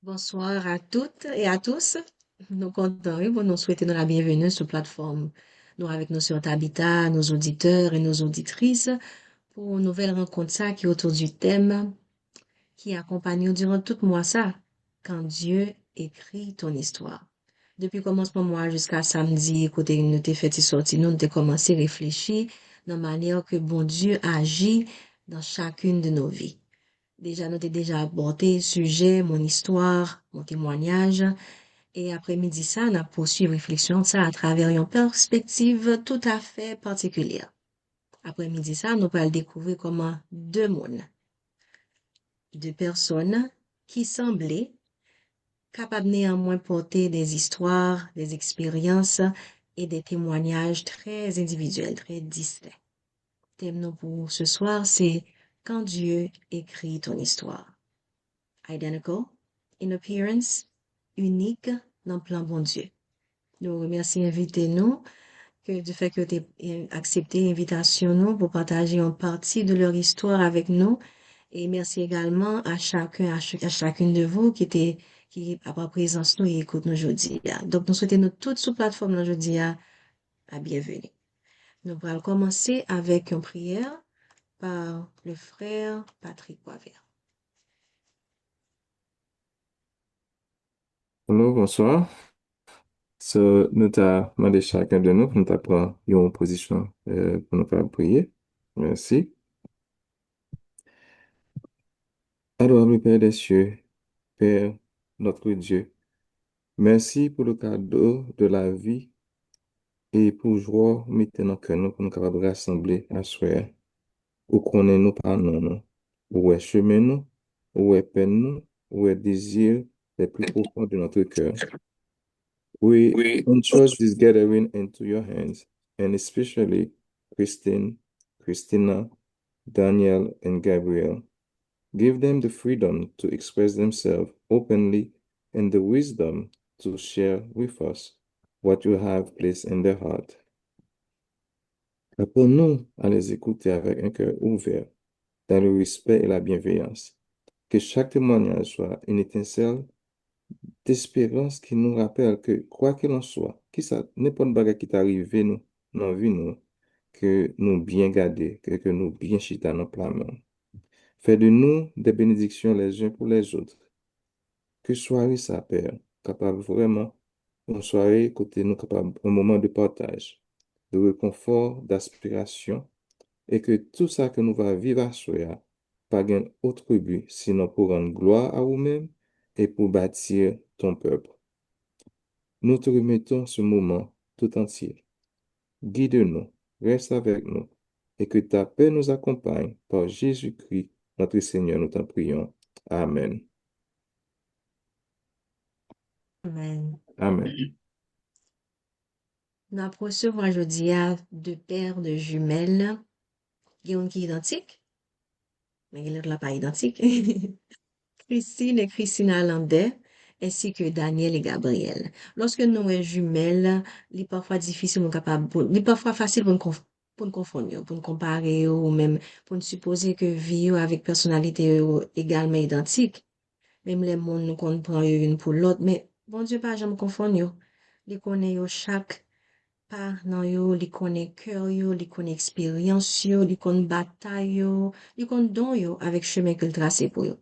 Bonsoir à toutes et à tous. Nous comptons pour nous souhaiter la bienvenue sur plateforme. Nous avec nous sur Habitat, nos auditeurs et nos auditrices pour une nouvelle rencontre ça qui est autour du thème qui accompagne nous durant tout le mois ça, quand Dieu écrit ton histoire. Depuis commencement mois jusqu'à samedi, côté nous t'ai fait sortir, nous t'ai commencé à réfléchir dans la manière que bon Dieu agit dans chacune de nos vies. Déjà, nous t'ai déjà abordé le sujet, mon histoire, mon témoignage. Et après-midi, ça, on a poursuivi réflexion ça à travers une perspective tout à fait particulière. Après-midi, ça, nous allons découvrir comment deux mondes, deux personnes qui semblaient capables néanmoins de porter des histoires, des expériences et des témoignages très individuels, très distincts. Thème nous pour ce soir, c'est quand Dieu écrit ton histoire. Identical in appearance, unique dans le plan bon Dieu. Nous remercions invité nous que du fait que tu aies accepté l'invitation nous pour partager une partie de leur histoire avec nous. Et merci également à chacun, à chacune de vous qui a pas présence nous et écoute nous aujourd'hui. Donc, nous souhaitons nous toutes sous plateforme aujourd'hui à bienvenue. Nous allons commencer avec une prière par le frère Patrick Poivert. Hello, bonsoir. Nous t'avons demandé chacun de nous, nous t'apprend une position pour nous faire prier. Merci. Adorable Père des cieux, Père notre Dieu, merci pour le cadeau de la vie et pour joie maintenant que nous pour nous capables de rassembler à soi, où connaît nous par nous, où est chemin nous, où est peine nous, où est désir les plus profonds de notre cœur. We Oui. entrust this gathering into your hands, and especially Christine, Christina, Daniel, and Gabriel. Give them the freedom to express themselves openly and the wisdom to share with us what you have placed in their heart. Apprenons-nous à les écouter avec un cœur ouvert, dans le respect et la bienveillance. Que chaque témoignage soit une étincelle d'espérance qui nous rappelle que, quoi qu'il en soit, qui ça, n'importe bagarre qui t'arrive nous, dans la vie, nous, que nous bien garder, que nous bien chita dans la main. Fais de nous des bénédictions les uns pour les autres. Que soirée ça, Père, capable vraiment, une soirée côté nous, capable, un moment de partage, de réconfort, d'aspiration, et que tout ça que nous va vivre à soi, pas un autre but, sinon pour rendre gloire à nous-mêmes et pour bâtir ton peuple. Nous te remettons ce moment tout entier. Guide-nous, reste avec nous, et que ta paix nous accompagne par Jésus-Christ, notre Seigneur, nous t'en prions. Amen. Amen. Amen. Nous avons reçu aujourd'hui deux paires de jumelles. Il y a une qui est identique, mais l'autre n'est pas identique. Christine et Christina Landais, ainsi que Daniel et Gabriel. Lorsque nous sommes jumelles, il est parfois difficile, il est parfois facile pour nous confondre, pour nous comparer, ou même pour nous supposer que vie avec personnalité également identique. Même les mondes nous comprennent une pour l'autre, mais bon Dieu, pas jamais confondre. Il connaît chaque pas nan yo, li connaît cœur yo, li connaît expérience yo, li connaît bataille yo, li connaît don yo avec chemin qu'il tracé pour yo.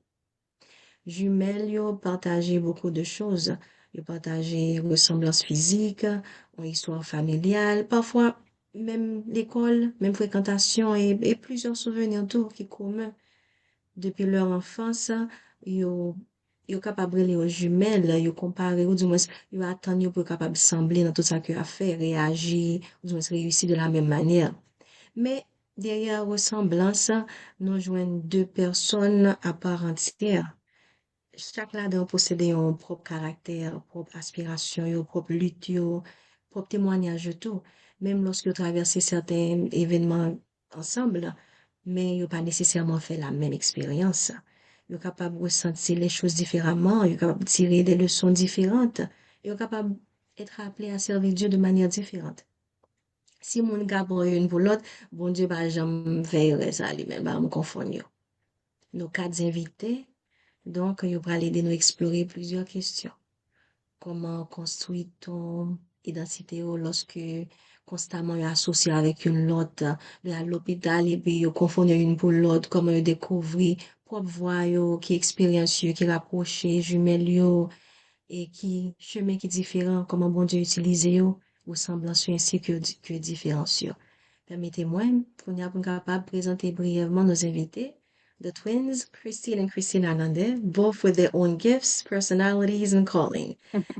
Jumelles yo partagé beaucoup de choses. Yo partagé ressemblance physique, une histoire familiale, parfois même l'école, même fréquentation et plusieurs souvenirs tout qui communs depuis leur enfance, yo yo capable de les jumelles, yo comparer ou du moins yo attendre yo pour capable sembler dans tout ça que a fait, réagir, ou du moins réussir de la même manière. Mais derrière ressemblance, nous joignons deux personnes à part entière. Chaque là-dedans possède un propre caractère, propre aspiration, yo, propre lutte, yo, propre témoignage de tout. Même lorsque vous traversez certains événements ensemble, mais vous pas nécessairement fait la même expérience. Vous êtes capable de ressentir les choses différemment, vous êtes capable de tirer des leçons différentes, vous êtes capable d'être appelé à servir Dieu de manière différente. Si mon gars pour une pour l'autre, bon Dieu, bah, jamais veillerait ça lui-même, bah, me confondre. Nos quatre invités Donc, il va aider nous à explorer plusieurs questions. Comment construire ton identité lorsque constamment est associé avec une autre, de à l'hôpital et puis vous confondez une pour l'autre, comment vous découvrir propre voix, qui expérience, qui rapprocher, jumelle, et qui chemin qui différent, comment bon Dieu utilise yo, ou semblance ainsi que différence yo. Permettez-moi, pour nous capable de présenter brièvement nos invités, the twins, Christine and Christine Hernandez, both with their own gifts, personalities, and calling.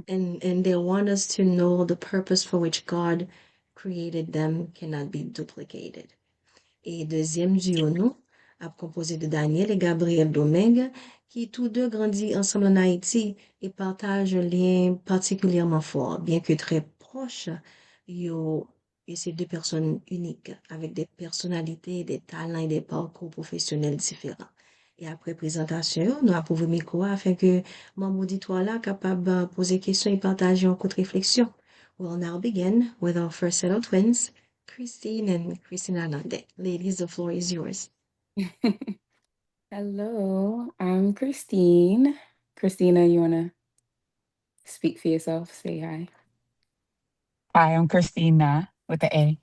And they want us to know the purpose for which God created them cannot be duplicated. Et deuxième duo, nous, a composé de Daniel et Gabriel Domingue, qui tous deux grandis ensemble en Haïti et partagent un lien particulièrement fort, bien que très proches. Yo, et ces deux personnes uniques, avec des personnalités, des talents et des parcours professionnels différents. Et après présentation, nous avons le micro afin que membre auditoire là capable de poser questions et partager en courte réflexion. We'll now begin with our first set of twins, Christine and Christina Nande. Ladies, the floor is yours. Hello, I'm Christine. Christina, you want to speak for yourself? Say hi. Hi, I'm Christina with the A.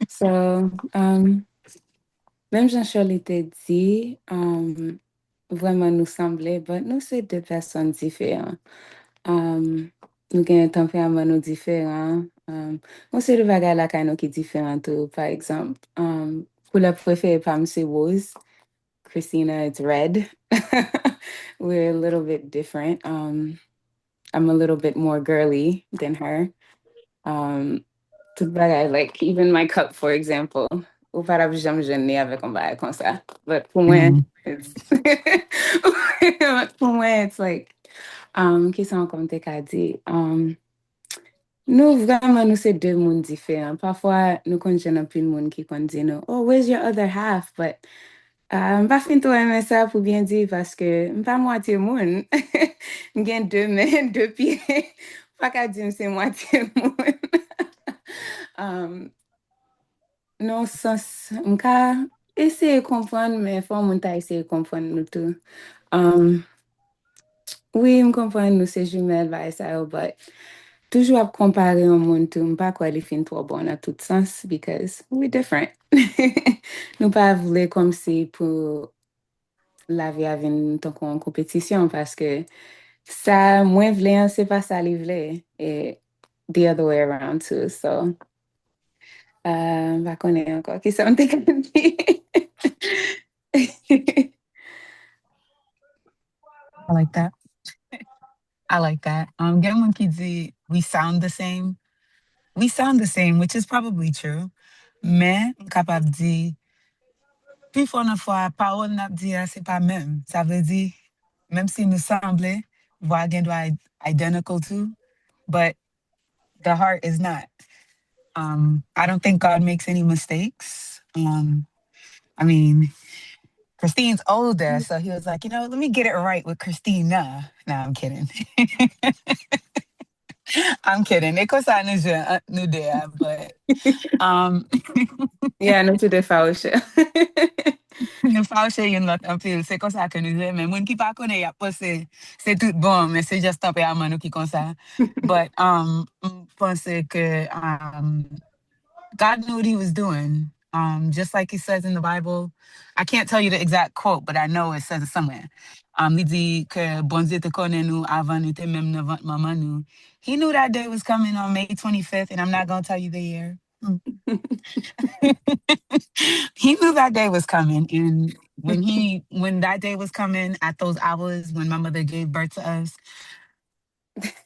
So, même Jean-Charles t'a dit, vraiment nous semblait, but nous c'est deux personnes différentes. Nous avons un tempérament nous différent. On sait le bagage là quand nous qui différent tout. Par exemple, couleur préférée par c'est rose. Christina, it's red. We're a little bit different. I'm a little bit more girly than her. Tout bagay, like even my cup, for example. Ou para jamais jeûner avec un bagay comme ça. But pour moi, Mhm. it's pour moi, it's like, qui sont comme t'es qu'a dit, nous vraiment, nous c'est deux mondes différents. Parfois, nous connaissons un peu de monde qui dit nous, oh, where's your other half? But pas fin tout aimer ça pour bien dire parce que pas moitié monde. J'ai deux mains, deux pieds. Pas qu'à dire c'est moitié monde. Non sens, m'ka essayer comprendre mais faut mon ta essayer comprendre nous tout. Oui, me comprendre nous c'est jumelles va ça but toujours à comparer un monde tout, pas quoi les fins trop bon à tout sens because we different. Nous pas voulons comme si pour la vie avec une tant qu'on compétition parce que ça moins voulait c'est pas ça les voulait et the other way around too so va connaître encore qui sont des I like that. I like that. Gen Kids, we sound the same. We sound the same, which is probably true. Mais, capable di, puis fois une fois, parole n'a dit, c'est pas même. Ça veut dire, même si nous semblons, voix gen doit identical too, but the heart is not. I don't think God makes any mistakes. I mean, Christine's older, so he was like, let me get it right with Christina. No, I'm kidding. I'm kidding. E kon sa nou de, but yeah nous tout de fauche. nou fawche yon lot anpil. Se kon sa ke nou de, men moun ki pa kone ya po se tout bon, men se just tape aman nou ki kon sa. But pense ke God knew what he was doing. Just like he says in the Bible. I can't tell you the exact quote, but I know it says it somewhere. Li di ke bon Dieu te konen nou avan nou te mem nan vant maman nou. He knew that day was coming on May 25th, and I'm not going to tell you the year. He knew that day was coming. And when that day was coming at those hours when my mother gave birth to us,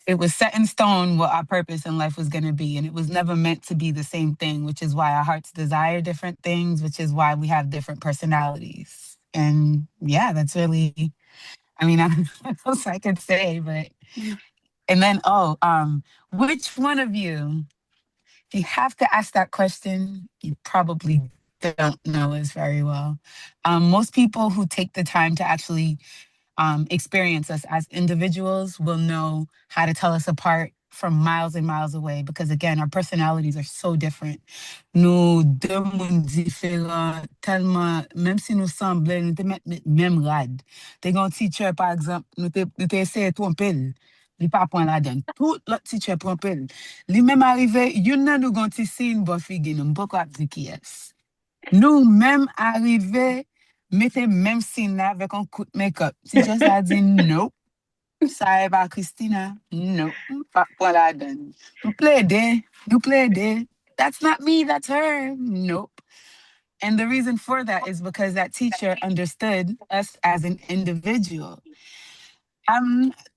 it was set in stone what our purpose in life was going to be. And it was never meant to be the same thing, which is why our hearts desire different things, which is why we have different personalities. And yeah, that's really, I mean, I don't know what else I could say, but, and then, which one of you, if you have to ask that question, you probably don't know us very well. Most people who take the time to actually experience us as individuals will know how to tell us apart from miles and miles away because again, our personalities are so different. Nous deux mondes différents, tellement, même si nous semblons, nous te même rad. T'es un teacher, par exemple, nous te essayé de tromper. Il pas point là-dedans. Tout l'autre teacher tromper. Lui même arrivé, yon nan nous gonti signe, bon figue, nous beaucoup à dire qui est. Nous même arrivé, mettez même signe là avec un coup de make-up. Teacher ça dit non. Ça pas Christina. No. Pas point là-dedans. Nous plaidons. Nous plaidons. That's not me, that's her. Nope. And the reason for that is because that teacher understood us as an individual.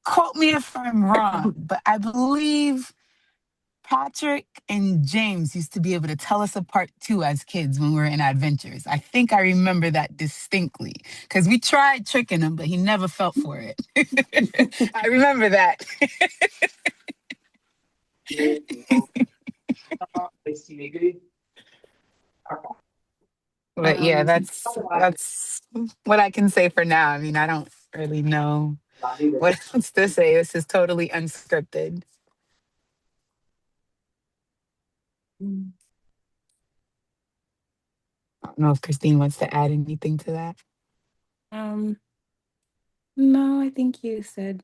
Quote me if I'm wrong, but I believe Patrick and James used to be able to tell us apart too as kids when we were in adventures. I think I remember that distinctly because we tried tricking him, but he never felt for it. I remember that. But yeah, that's what I can say for now. I mean, I don't really know what else to say. This is totally unscripted. I don't know if Christine wants to add anything to that. No, I think you said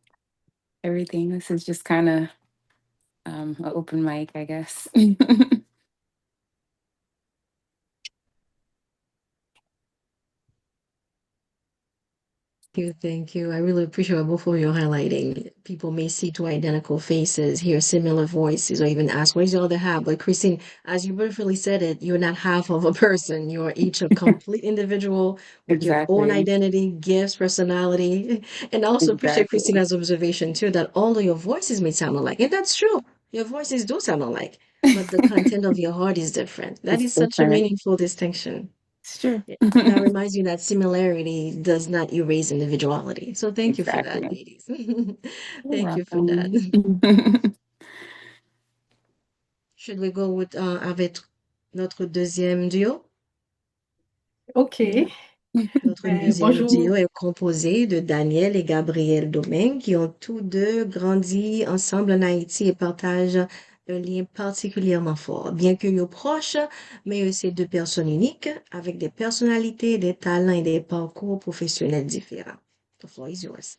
everything. This is just kind of an open mic, I guess. Thank you. I really appreciate both of you highlighting. People may see two identical faces, hear similar voices, or even ask, where's the other half? But Christine, as you beautifully said it, you're not half of a person. You're each a complete individual with your own Exactly. identity, gifts, personality. And I also appreciate Exactly. Christina's observation too, that all of your voices may sound alike. And that's true. Your voices do sound alike, but the content of your heart is different. That It's is such a different. meaningful distinction. It's true. Yeah, that reminds you that similarity does not erase individuality. So thank you for that, Exactly. ladies. You're Thank you for that. welcome. Should we go with avec notre deuxième duo? OK. Notre deuxième Bonjour. duo est composé de Daniel et Gabriel Domingue qui ont tous deux grandi ensemble en Haïti et partagent un lien particulièrement fort. Bien qu'ils soient proches, mais c'est deux personnes uniques avec des personnalités, des talents et des parcours professionnels différents. The floor is yours.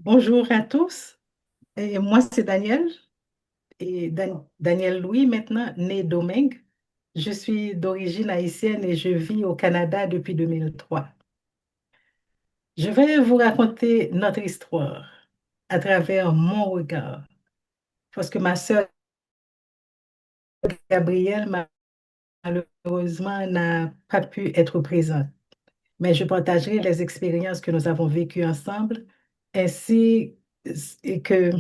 Bonjour à tous. Et moi, c'est Daniel. Et Daniel Louis, maintenant, né Domingue. Je suis d'origine haïtienne et je vis au Canada depuis 2003. Je vais vous raconter notre histoire à travers mon regard. Parce que ma sœur Gabrielle, malheureusement, n'a pas pu être présente. Mais je partagerai les expériences que nous avons vécues ensemble, ainsi que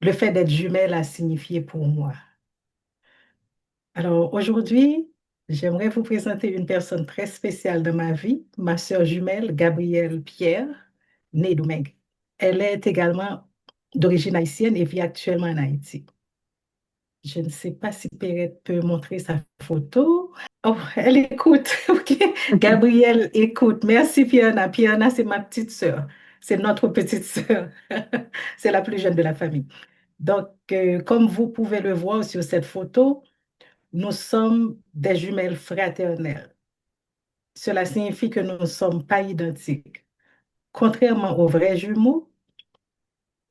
le fait d'être jumelle a signifié pour moi. Alors aujourd'hui, j'aimerais vous présenter une personne très spéciale dans ma vie, ma sœur jumelle Gabrielle Pierre, née Domingue. Elle est également d'origine haïtienne et vit actuellement en Haïti. Je ne sais pas si Perrette peut montrer sa photo. Oh, elle écoute. OK. Gabrielle écoute. Merci, Piana. Piana, c'est ma petite sœur. C'est notre petite sœur. C'est la plus jeune de la famille. Donc, comme vous pouvez le voir sur cette photo, nous sommes des jumelles fraternelles. Cela signifie que nous ne sommes pas identiques. Contrairement aux vrais jumeaux,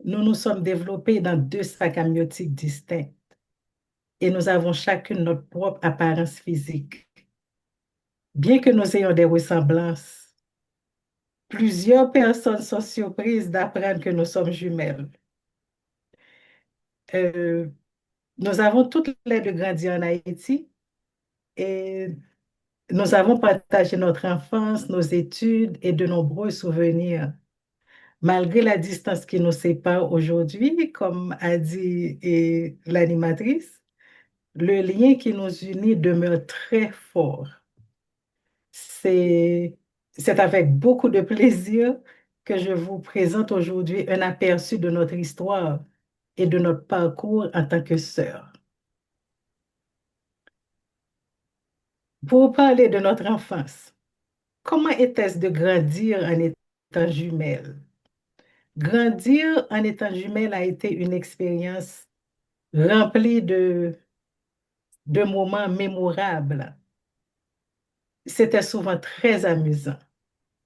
nous nous sommes développés dans deux sacs amniotiques distincts et nous avons chacune notre propre apparence physique. Bien que nous ayons des ressemblances, plusieurs personnes sont surprises d'apprendre que nous sommes jumelles. Nous avons toutes les deux grandi en Haïti et nous avons partagé notre enfance, nos études et de nombreux souvenirs. Malgré la distance qui nous sépare aujourd'hui, comme a dit l'animatrice, le lien qui nous unit demeure très fort. C'est avec beaucoup de plaisir que je vous présente aujourd'hui un aperçu de notre histoire et de notre parcours en tant que sœurs. Pour parler de notre enfance, comment était-ce de grandir en étant jumelles? Grandir en étant jumelle a été une expérience remplie de moments mémorables. C'était souvent très amusant,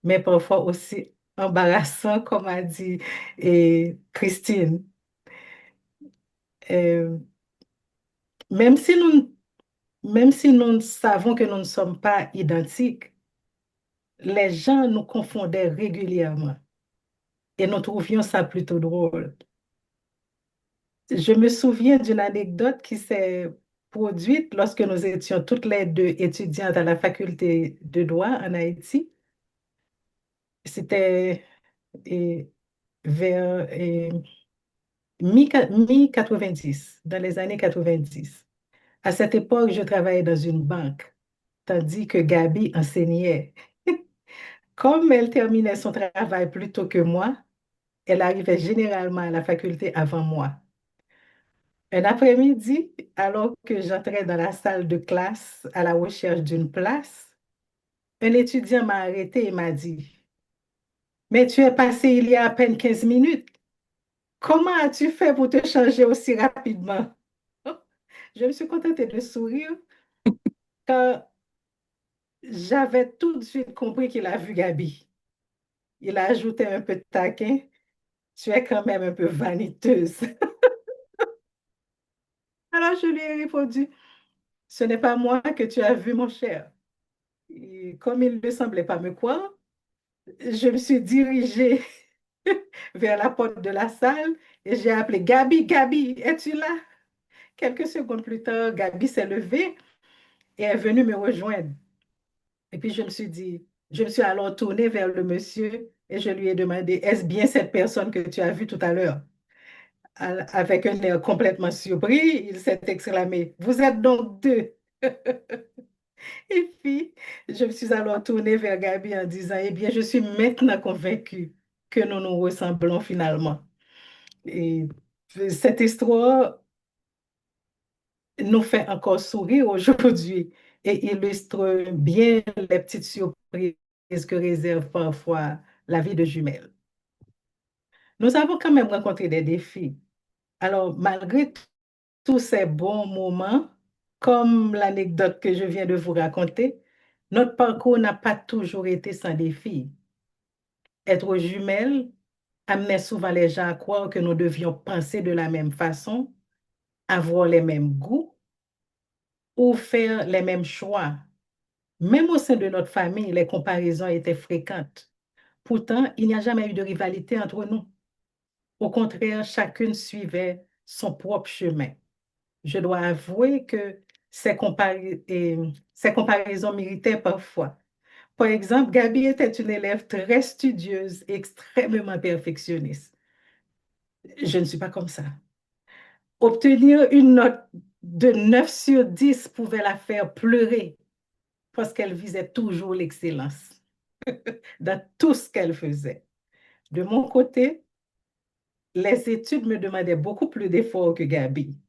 mais parfois aussi embarrassant, comme a dit Christine. Euh, même si nous savons que nous ne sommes pas identiques, les gens nous confondaient régulièrement et nous trouvions ça plutôt drôle. Je me souviens d'une anecdote qui s'est produite lorsque nous étions toutes les deux étudiantes à la faculté de droit en Haïti. C'était vers mi-90, dans les années 90. À cette époque, je travaillais dans une banque, tandis que Gabi enseignait. Comme elle terminait son travail plus tôt que moi, elle arrivait généralement à la faculté avant moi. Un après-midi, alors que j'entrais dans la salle de classe à la recherche d'une place, un étudiant m'a arrêté et m'a dit, mais tu es passé il y a à peine 15 minutes. Comment as-tu fait pour te changer aussi rapidement? Je me suis contentée de sourire quand j'avais tout de suite compris qu'il a vu Gabi. Il a ajouté un peu de taquin. Tu es quand même un peu vaniteuse. Alors je lui ai répondu, ce n'est pas moi que tu as vu, mon cher. Et comme il ne semblait pas me croire, je me suis dirigée vers la porte de la salle et j'ai appelé Gabi, Gabi, es-tu là? Quelques secondes plus tard, Gabi s'est levée et est venue me rejoindre. Et puis je me suis alors tournée vers le monsieur et je lui ai demandé, est-ce bien cette personne que tu as vue tout à l'heure? Avec un air complètement surpris, il s'est exclamé, vous êtes donc deux. Et puis, je me suis alors tournée vers Gabi en disant, eh bien, je suis maintenant convaincue que nous nous ressemblons finalement. Et cette histoire nous fait encore sourire aujourd'hui et illustre bien les petites surprises que réserve parfois la vie de jumelles. Nous avons quand même rencontré des défis. Alors, malgré tous ces bons moments, comme l'anecdote que je viens de vous raconter, notre parcours n'a pas toujours été sans défis. Être jumelles amenait souvent les gens à croire que nous devions penser de la même façon, avoir les mêmes goûts ou faire les mêmes choix. Même au sein de notre famille, les comparaisons étaient fréquentes. Pourtant, il n'y a jamais eu de rivalité entre nous. Au contraire, chacune suivait son propre chemin. Je dois avouer que ces comparaisons m'irritaient parfois. Par exemple, Gabi était une élève très studieuse, extrêmement perfectionniste. Je ne suis pas comme ça. Obtenir une note de 9 sur 10 pouvait la faire pleurer parce qu'elle visait toujours l'excellence dans tout ce qu'elle faisait. De mon côté, les études me demandaient beaucoup plus d'efforts que Gabi.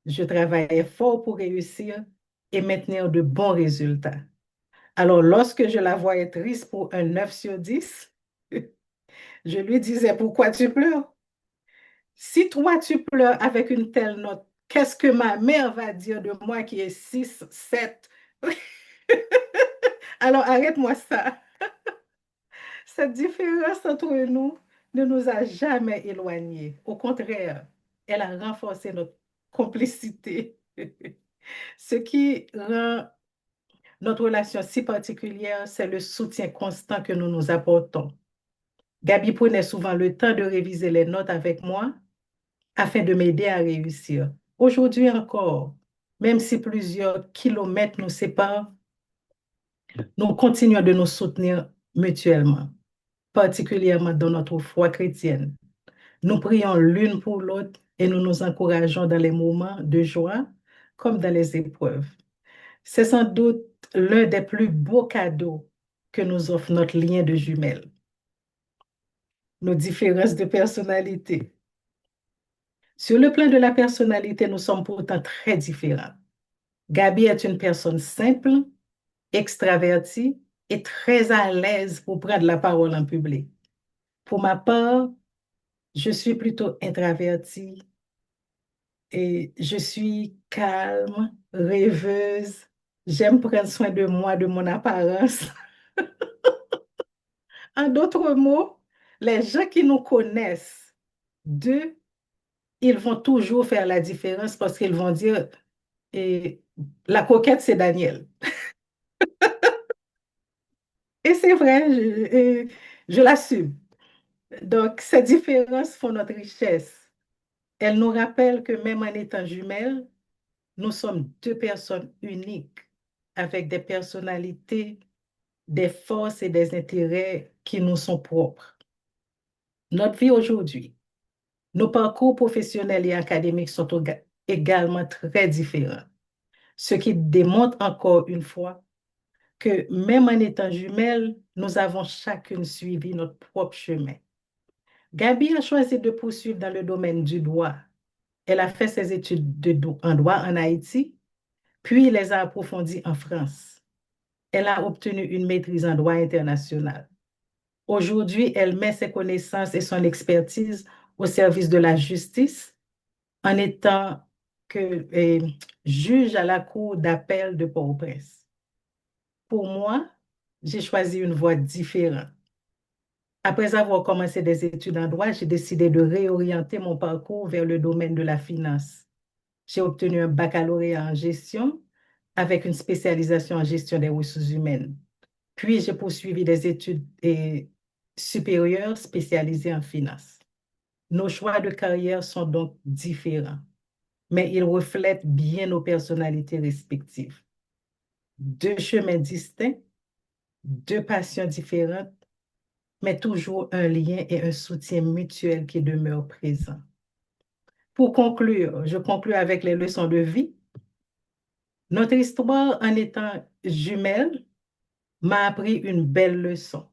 Je travaillais fort pour réussir et maintenir de bons résultats. Alors, lorsque je la voyais triste pour un 9 sur 10, je lui disais, pourquoi tu pleures? Si toi, tu pleures avec une telle note, qu'est-ce que ma mère va dire de moi qui est 6, 7? Alors, arrête-moi ça. Cette différence entre nous ne nous a jamais éloignés. Au contraire, elle a renforcé notre complicité. Ce qui rend notre relation si particulière, c'est le soutien constant que nous nous apportons. Gabi prenait souvent le temps de réviser les notes avec moi afin de m'aider à réussir. Aujourd'hui encore, même si plusieurs kilomètres nous séparent, nous continuons de nous soutenir mutuellement, particulièrement dans notre foi chrétienne. Nous prions l'une pour l'autre et nous nous encourageons dans les moments de joie comme dans les épreuves. C'est sans doute l'un des plus beaux cadeaux que nous offre notre lien de jumelles, nos différences de personnalité. Sur le plan de la personnalité, nous sommes pourtant très différents. Gabi est une personne simple, extravertie et très à l'aise pour prendre la parole en public. Pour ma part, Je suis plutôt introvertie et je suis calme, rêveuse. J'aime prendre soin de moi, de mon apparence. En d'autres mots, les gens qui nous connaissent, d'eux, ils vont toujours faire la différence parce qu'ils vont dire, et la coquette, c'est Daniel. Et c'est vrai, je l'assume. Donc, ces différences font notre richesse. Elles nous rappellent que même en étant jumelles, nous sommes deux personnes uniques avec des personnalités, des forces et des intérêts qui nous sont propres. Notre vie aujourd'hui, nos parcours professionnels et académiques sont également très différents, ce qui démontre encore une fois que même en étant jumelles, nous avons chacune suivi notre propre chemin. Gabi a choisi de poursuivre dans le domaine du droit. Elle a fait ses études en droit en Haïti, puis les a approfondies en France. Elle a obtenu une maîtrise en droit international. Aujourd'hui, elle met ses connaissances et son expertise au service de la justice en étant juge à la Cour d'appel de Port-au-Prince. Pour moi, j'ai choisi une voie différente. Après avoir commencé des études en droit, j'ai décidé de réorienter mon parcours vers le domaine de la finance. J'ai obtenu un baccalauréat en gestion avec une spécialisation en gestion des ressources humaines. Puis, j'ai poursuivi des études supérieures spécialisées en finance. Nos choix de carrière sont donc différents, mais ils reflètent bien nos personnalités respectives. Deux chemins distincts, deux passions différentes, mais toujours un lien et un soutien mutuel qui demeurent présents. Pour conclure, je conclue avec les leçons de vie. Notre histoire en étant jumelles m'a appris une belle leçon.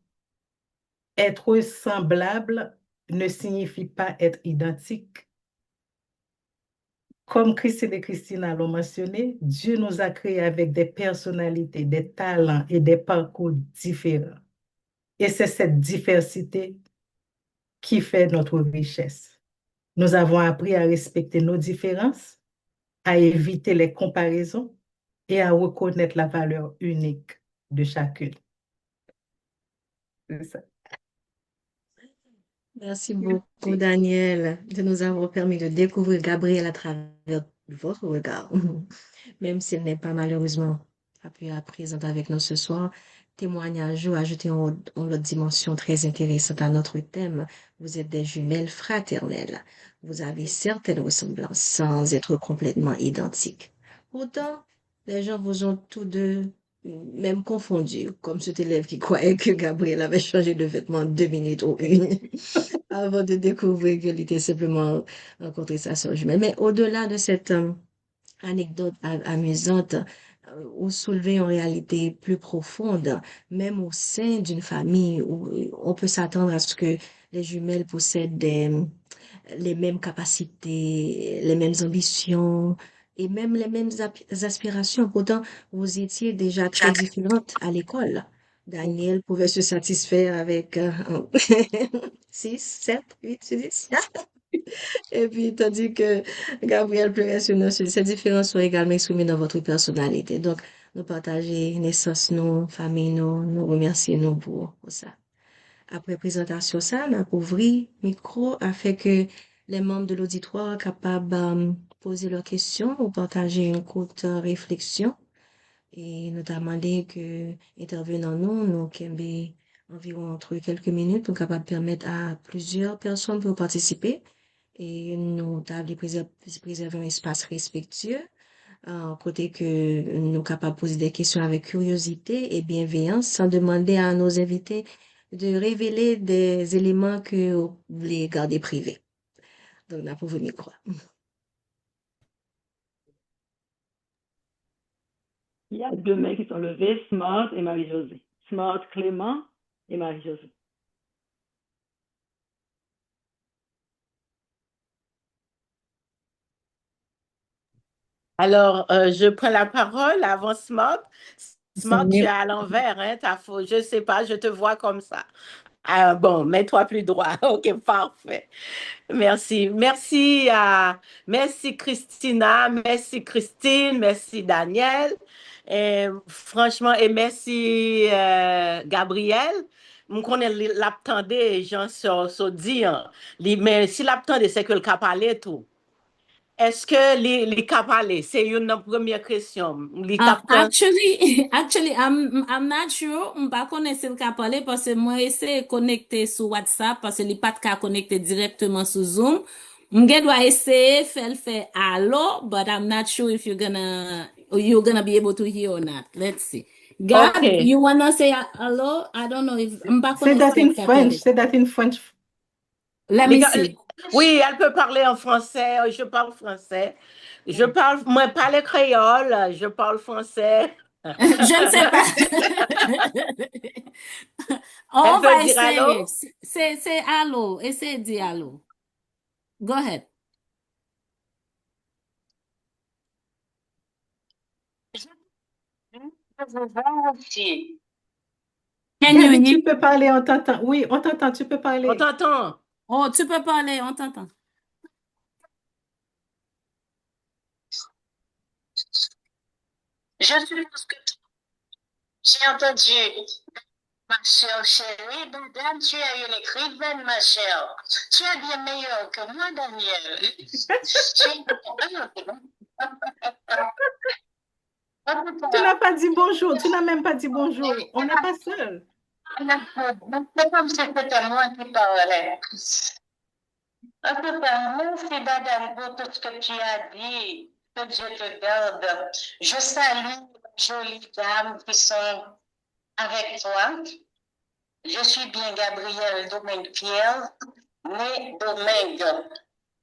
Être semblable ne signifie pas être identique. Comme Christine et Christina l'ont mentionné, Dieu nous a créés avec des personnalités, des talents et des parcours différents. Et c'est cette diversité qui fait notre richesse. Nous avons appris à respecter nos différences, à éviter les comparaisons et à reconnaître la valeur unique de chacune. C'est ça. Merci beaucoup, Daniel, de nous avoir permis de découvrir Gabriel à travers votre regard. Même s'il n'est pas malheureusement pas pu être présent avec nous ce soir, témoignage ou ajouter une autre dimension très intéressante à notre thème. Vous êtes des jumelles fraternelles. Vous avez certaines ressemblances sans être complètement identiques. Pourtant, les gens vous ont tous deux même confondus, comme cet élève qui croyait que Gabriel avait changé de vêtements en 2 minutes ou une, avant de découvrir qu'il était simplement rencontré sa soeur jumelle. Mais au-delà de cette anecdote amusante ou soulever en réalité plus profonde, même au sein d'une famille où on peut s'attendre à ce que les jumelles possèdent les mêmes capacités, les mêmes ambitions et même les mêmes aspirations. Pourtant, vous étiez déjà très différentes à l'école. Daniel pouvait se satisfaire avec 6, 7, 8, 10. Et puis, tandis que Gabriel pleurait sur nos ces différences sont également exprimées dans votre personnalité. Donc, nous partager naissance, nous, famille, nous remercier nous pour ça. Après présentation, ça, m'a ouvert micro afin que les membres de l'auditoire soient capables de poser leurs questions ou partager une courte réflexion. Et nous demandé que intervenant nous kembe environ entre quelques minutes pour capable permettre à plusieurs personnes pour participer et nous t'avons préserver un espace respectueux, côté que nous capables de poser des questions avec curiosité et bienveillance sans demander à nos invités de révéler des éléments que vous voulez garder privés. Donc, là, pour vous micro. Il y a deux mains qui sont levées, Smart et Marie-Josée. Smart, Clément et Marie-Josée. Alors, je prends la parole avant Smart. Smart, tu es Désolée. à l'envers, hein, je sais pas, je te vois comme ça. Ah, bon, mets-toi plus droit. OK, parfait. Merci. Merci Christina, merci Christine, merci Daniel. Et franchement, et merci Gabriel. Je connais l'attendait, les gens se disent, mais si l'attendait, c'est que le cap parler tout. Est-ce que les cap parler? C'est une première question. Les cap Actually, I'm not sure. M pa konen se l ka pale parce mwen ese konekte sou WhatsApp parce li pat ka konekte directement sou Zoom. M gen dwa ese fel fe allo, but I'm not sure if you're gonna be able to hear or not. Let's see. Gab, OK. you wanna say hello? I don't know if m pa Say konen that se l in ka French. pale. Say that in French. Let Les me gars, see. oui, elle peut parler en français. Je parle français. Moi, parle créole. Je parle français. Je ne sais pas. Elle On peut va dire essayer. allô? C'est allô. Essayez de dire allô. Go ahead. Can you Gabi, hear? tu peux parler, on t'entend. Oui, on t'entend, tu peux On parler. t'entend. Oh, tu peux parler, on t'entend. Je suppose que j'ai entendu, ma chère chérie, madame, tu es une écrivaine, ma chère. Tu es bien meilleure que moi, Daniel. Tu n'as pas dit bonjour. Tu n'as même pas dit bonjour. On n'est pas seul. C'est comme si c'était moi qui parlais. En tout cas, merci, madame, pour tout ce que tu as dit. Que Dieu te garde. Je salue les jolies dames qui sont avec toi. Je suis bien Gabrielle Domingue-Pierre, née Domingue.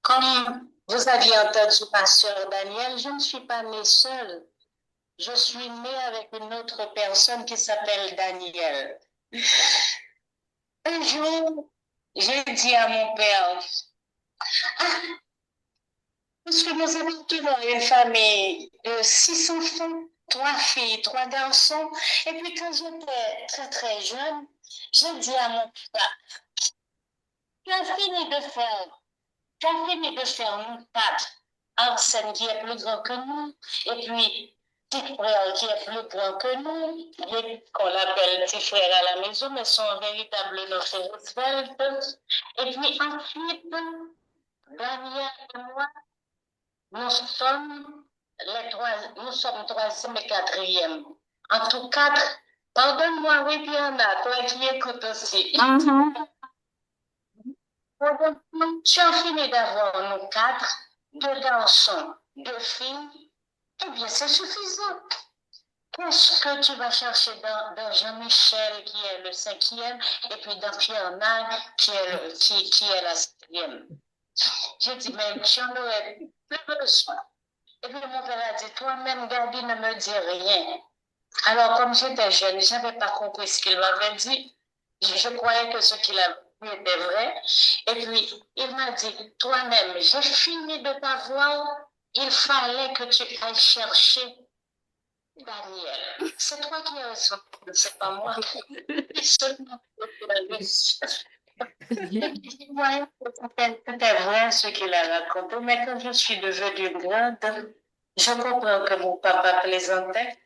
Comme vous aviez entendu ma soeur Danielle, je ne suis pas née seule. Je suis née avec une autre personne qui s'appelle Danielle. Un jour, j'ai dit à mon père, parce que nous avons une famille de 6 enfants, 3 filles, 3 garçons. Et puis quand j'étais très très jeune, j'ai dit à mon père, tu as fini de faire nous 4. Arsène qui est plus grand que nous, et puis petit frère qui est plus grand que nous, qu'on l'appelle petit frère à la maison, mais son véritable nom c'est Roosevelt. Et puis ensuite, Daniel et moi, nous sommes troisième et quatrième. En tout cas, pardonne-moi, oui, Diana, toi qui écoutes aussi. Tu as fini d'avoir nous 4, 2 garçons, 2 filles. Eh bien, c'est suffisant. Qu'est-ce que tu vas chercher dans Jean-Michel, qui est le 5e, et puis dans Pierre-Nag, qui est la 7e? J'ai dit, mais tu en aurais plus besoin. Et puis mon père a dit, toi-même, Gabi, ne me dis rien. Alors, comme j'étais jeune, je n'avais pas compris ce qu'il m'avait dit. Je croyais que ce qu'il a dit était vrai. Et puis, il m'a dit, toi-même, j'ai fini de t'avoir. Il fallait que tu ailles chercher Daniel. C'est toi qui as raison, c'est pas moi. Seulement c'était vrai ce qu'il a raconté, mais quand je suis devenue grande, je comprends que mon papa plaisantait.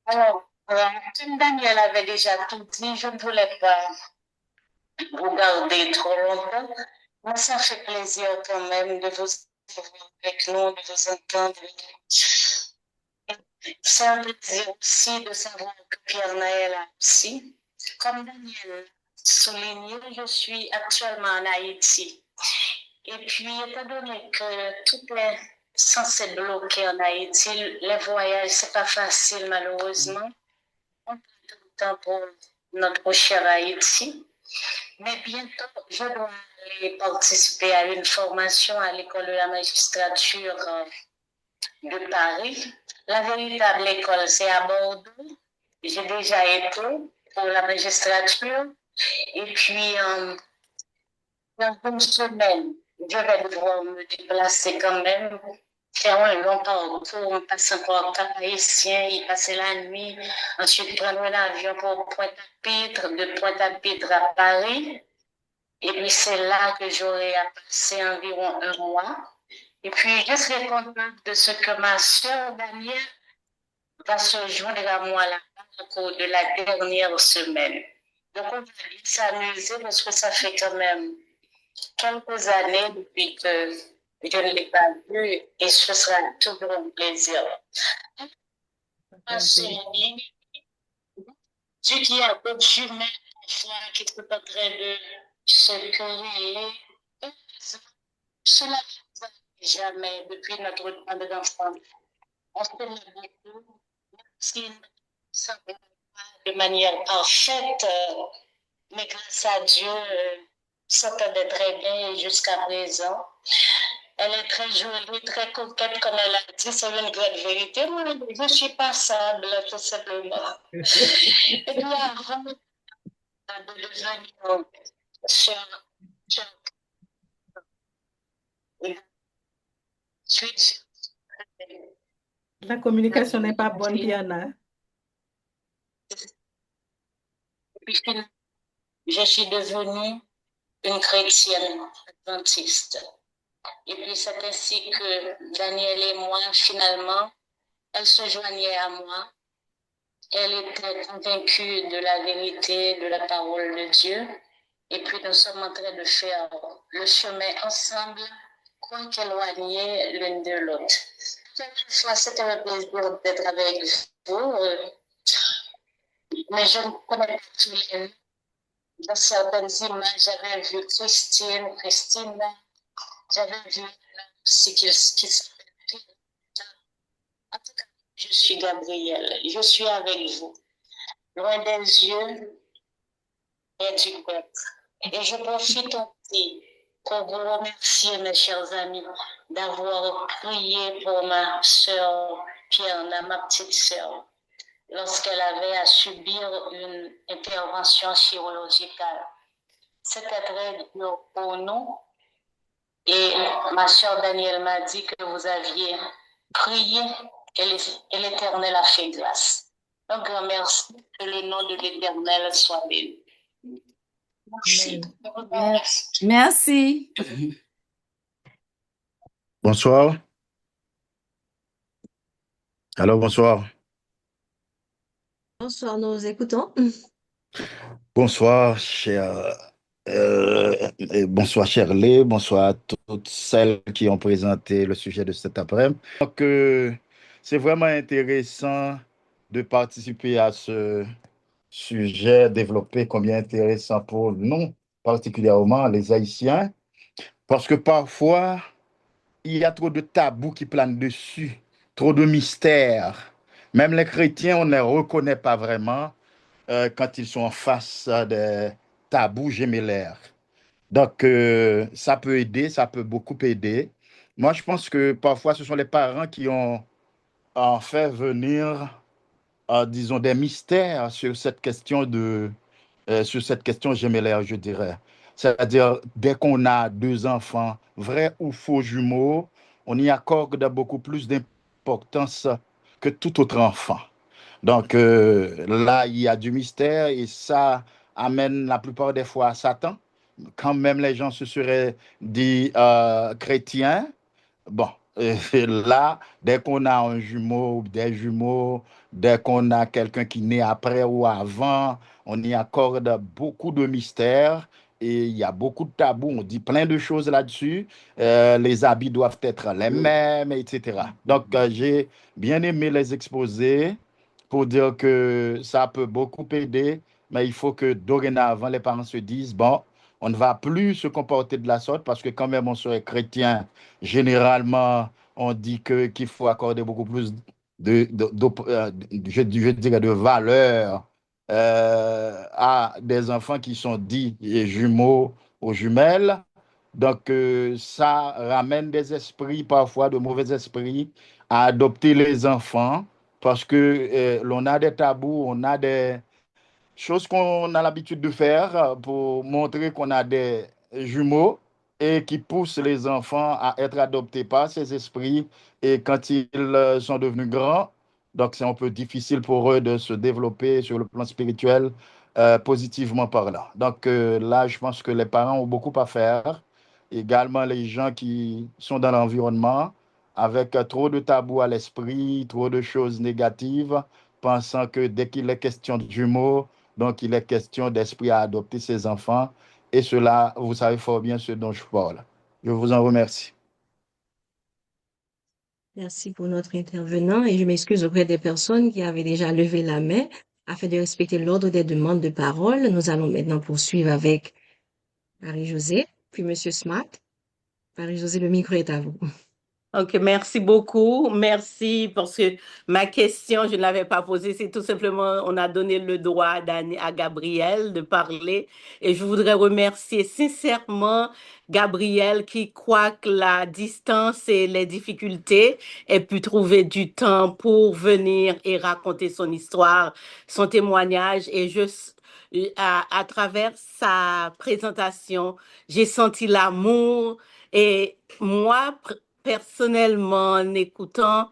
Alors, Daniel avait déjà tout dit, je ne voulais pas vous garder trop longtemps, mais ça fait plaisir quand même de vous avoir avec nous, de vous entendre. C'est un plaisir aussi de savoir que Pierre Naël a aussi. Comme Daniel souligné, je suis actuellement en Haïti. Et puis, étant donné que tout est censé bloquer en Haïti, les voyages, c'est pas facile malheureusement. On prend tout le temps pour notre cher Haïti. Mais bientôt, je dois aller participer à une formation à l'école de la magistrature de Paris. La véritable école, c'est à Bordeaux. J'ai déjà été pour la magistrature. Et puis, dans une semaine, je vais devoir me déplacer quand même faire un long parcours, en passant par Cap Haïtien, y passer la nuit, ensuite prendre un avion pour Pointe-à-Pitre, de Pointe-à-Pitre à Paris. Et puis c'est là que j'aurai à passer environ un mois. Et puis je serai contente de ce que ma soeur Danielle va se joindre à moi là-bas au cours de la dernière semaine. Donc on va bien s'amuser parce que ça fait quand même quelques années depuis que je ne l'ai pas vu et ce sera toujours un plaisir. Partagé. Tu qui as d'autres jumelles qui sont en train de se quereller, cela ne nous arrive jamais depuis notre temps d'enfance. On se met beaucoup, même si nous ne sommes pas de manière parfaite, mais grâce à Dieu, s'entendait très bien jusqu'à présent. Elle est très jolie, très coquette, comme elle a dit, c'est une grande vérité. Moi, je suis passable, tout simplement. Et puis avant de devenir sur suite, La communication n'est pas bonne, Piana. je suis devenue une chrétienne adventiste. Et puis c'est ainsi que Daniel et moi, finalement, elle se joignait à moi. Elle était convaincue de la vérité de la parole de Dieu. Et puis nous sommes en train de faire le chemin ensemble, quoique éloignés l'une de l'autre. C'était un plaisir d'être avec vous, mais je ne connais pas tous les noms. Dans certaines images, j'avais vu Christine, j'avais vu aussi qui s'appelle. En tout cas, je suis Gabrielle, je suis avec vous, loin des yeux et du cœur. Et je profite aussi pour vous remercier, mes chers amis, d'avoir prié pour ma sœur Pierre, ma petite sœur, lorsqu'elle avait à subir une intervention chirurgicale. C'était très dur pour nous. Et ma sœur Danielle m'a dit que vous aviez prié et l'Éternel a fait grâce. Un grand merci, que le nom de l'Éternel soit béni. Merci. Merci. Bonsoir. Alors, bonsoir. Bonsoir, nous écoutons. Bonsoir, et bonsoir, Shirley. Bonsoir à toutes celles qui ont présenté le sujet de cet après-midi. Donc, c'est vraiment intéressant de participer à ce sujet développé, combien intéressant pour nous, particulièrement les Haïtiens, parce que parfois, il y a trop de tabous qui planent dessus, trop de mystères. Même les chrétiens, on ne les reconnaît pas vraiment quand ils sont en face des tabous gémellaires. Donc, ça peut aider, ça peut beaucoup aider. Moi, je pense que parfois, ce sont les parents qui ont en fait venir, disons, des mystères sur cette question gémellaire, je dirais. C'est-à-dire, dès qu'on a deux enfants, vrais ou faux jumeaux, on y accorde beaucoup plus d'importance que tout autre enfant. Donc là, il y a du mystère et ça amène la plupart des fois à Satan. Quand même les gens se seraient dit chrétiens, bon, là, dès qu'on a un jumeau ou des jumeaux, dès qu'on a quelqu'un qui naît après ou avant, on y accorde beaucoup de mystères et il y a beaucoup de tabous. On dit plein de choses là-dessus. Les habits doivent être les mêmes, etc. Donc, j'ai bien aimé les exposer pour dire que ça peut beaucoup aider, mais il faut que dorénavant, les parents se disent, bon, on ne va plus se comporter de la sorte parce que quand même on serait chrétien, généralement, on dit qu'il faut accorder beaucoup plus je dirais de valeur à des enfants qui sont dits jumeaux ou jumelles. Donc, ça ramène des esprits, parfois de mauvais esprits, à adopter les enfants parce que l'on a des tabous, on a des choses qu'on a l'habitude de faire pour montrer qu'on a des jumeaux et qui pousse les enfants à être adoptés par ces esprits. Et quand ils sont devenus grands, donc c'est un peu difficile pour eux de se développer sur le plan spirituel positivement parlant. Donc là, je pense que les parents ont beaucoup à faire. Également les gens qui sont dans l'environnement avec trop de tabous à l'esprit, trop de choses négatives, pensant que dès qu'il est question de jumeaux, donc il est question d'esprit à adopter ses enfants. Et cela, vous savez fort bien ce dont je parle. Je vous en remercie. Merci pour notre intervenant et je m'excuse auprès des personnes qui avaient déjà levé la main. Afin de respecter l'ordre des demandes de parole, nous allons maintenant poursuivre avec Marie-Josée, puis Monsieur Smart. Marie-Josée, le micro est à vous. OK, merci beaucoup. Merci parce que ma question, je ne l'avais pas posée. C'est tout simplement, on a donné le droit à Gabriel de parler. Et je voudrais remercier sincèrement Gabriel qui, croit que la distance et les difficultés, ait pu trouver du temps pour venir et raconter son histoire, son témoignage. Et à travers sa présentation, j'ai senti l'amour. Et moi, personnellement, en l'écoutant,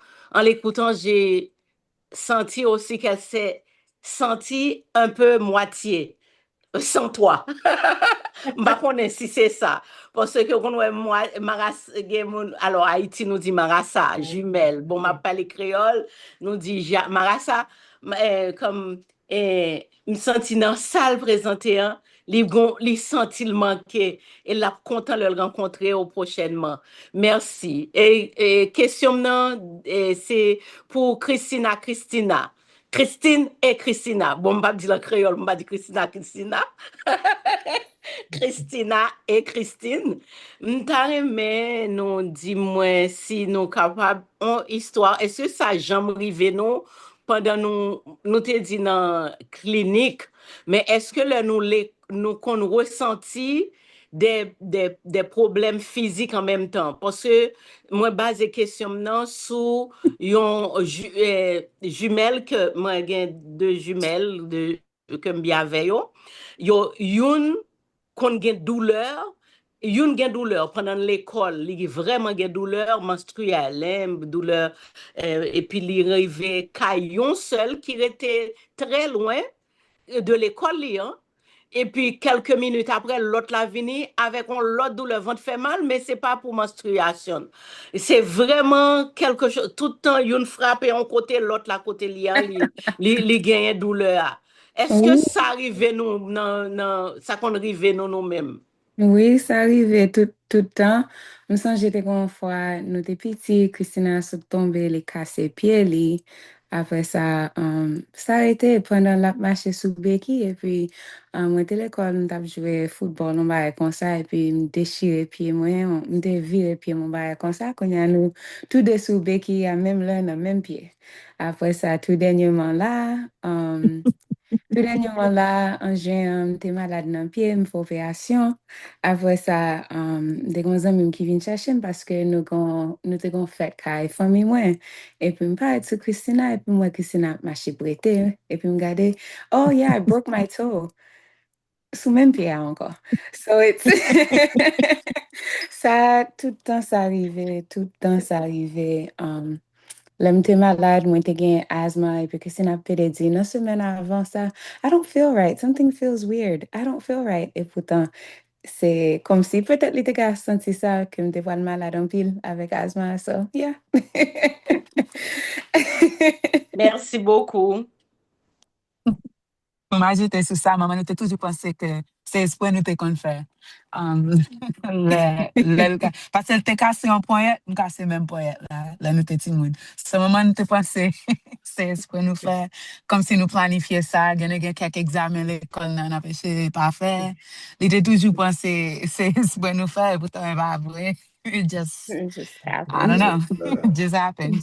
j'ai senti aussi qu'elle s'est sentie un peu moitié sans toi. M'a connais si c'est ça. Parce que quand on moi, alors Haïti nous dit Marassa, jumelle. Bon, m'a parlé créole, nous dit Marassa, comme, me senti dans salle présenté, hein, li senti le manquer et la content de le rencontrer au prochainement. Merci. Et question maintenant, c'est pour Christina. Christine et Christina. Bon, je vais dire le créole, je vais dire Christina. Christina et Christine. Mais nous dis-moi si nous capables en histoire. Est-ce que ça jamais arrivé nous pendant nous te dit dans clinique, mais est-ce que là, nous qu'on ressenti des problèmes physiques en même temps? Parce que moi, base question maintenant sous yon jumelle que moi j'ai deux jumelles que m'bien avec yo youn kon gen douleur, youn gen douleur pendant l'école, li vraiment gen douleur menstruelle, hein, douleur et puis li rive kayon seul qui était très loin de l'école li, hein. Et puis, quelques minutes après, l'autre l'a venu avec l'autre douleur. Ventre fait mal, mais c'est pas pour menstruation. C'est vraiment quelque chose. Tout le temps, une frappe et un côté, l'autre la côté liant, li gagne douleur. Est-ce que Oui, ça arrive nous, ça qu'on arrive nous-mêmes? oui, ça arrivait tout le temps. Je me sens j'étais une fois, nous étions petits, Christina s'est tombée, elle a cassé pied, li. Après ça, ça a été pendant la marche sous Becky, et puis, moi, à l'école, on a joué football, on va comme ça, et puis, me déchiré pied, moi, on me viré pied, on va comme ça, quand il y a nous, tout dessous Becky, à même là, dans le même pied. Après ça, tout dernièrement là, tout dernièrement là, j'étais malade dans le pied, me fait opération. Après ça, des grands amis qui viennent chercher parce que nous avons fait qu'à famille moi. Et puis, je parle de Christina, et puis moi, Christina m'a prêté. Et puis, je me regardais, oh yeah, I broke my toe. Sous même pied encore. So it's ça, tout le temps, ça arrivait, tout le temps, ça arrivait. Là, j'étais malade, moi, j'étais asthme, et puis Christine a dit, une semaine avant ça, I don't feel right, something feels weird, I don't feel right. Et pourtant, c'est comme si peut-être les gars senti ça, que me dévoile malade en pile avec asthme, so, yeah. Merci beaucoup. Moi, j'étais sur ça, maman était toujours pensé que c'est ce point nous te qu'on fait. Parce qu'elle était cassé en point, nous cassé même point là, nous te timoun. Ce moment nous te pensé, c'est ce point nous fait, comme si nous planifions ça, il y a quelques examens l'école, on a fait pas faire. Il était toujours pensé, c'est ce point nous fait, pourtant elle va avouer. It just, It just I don't happened. know, it just happened.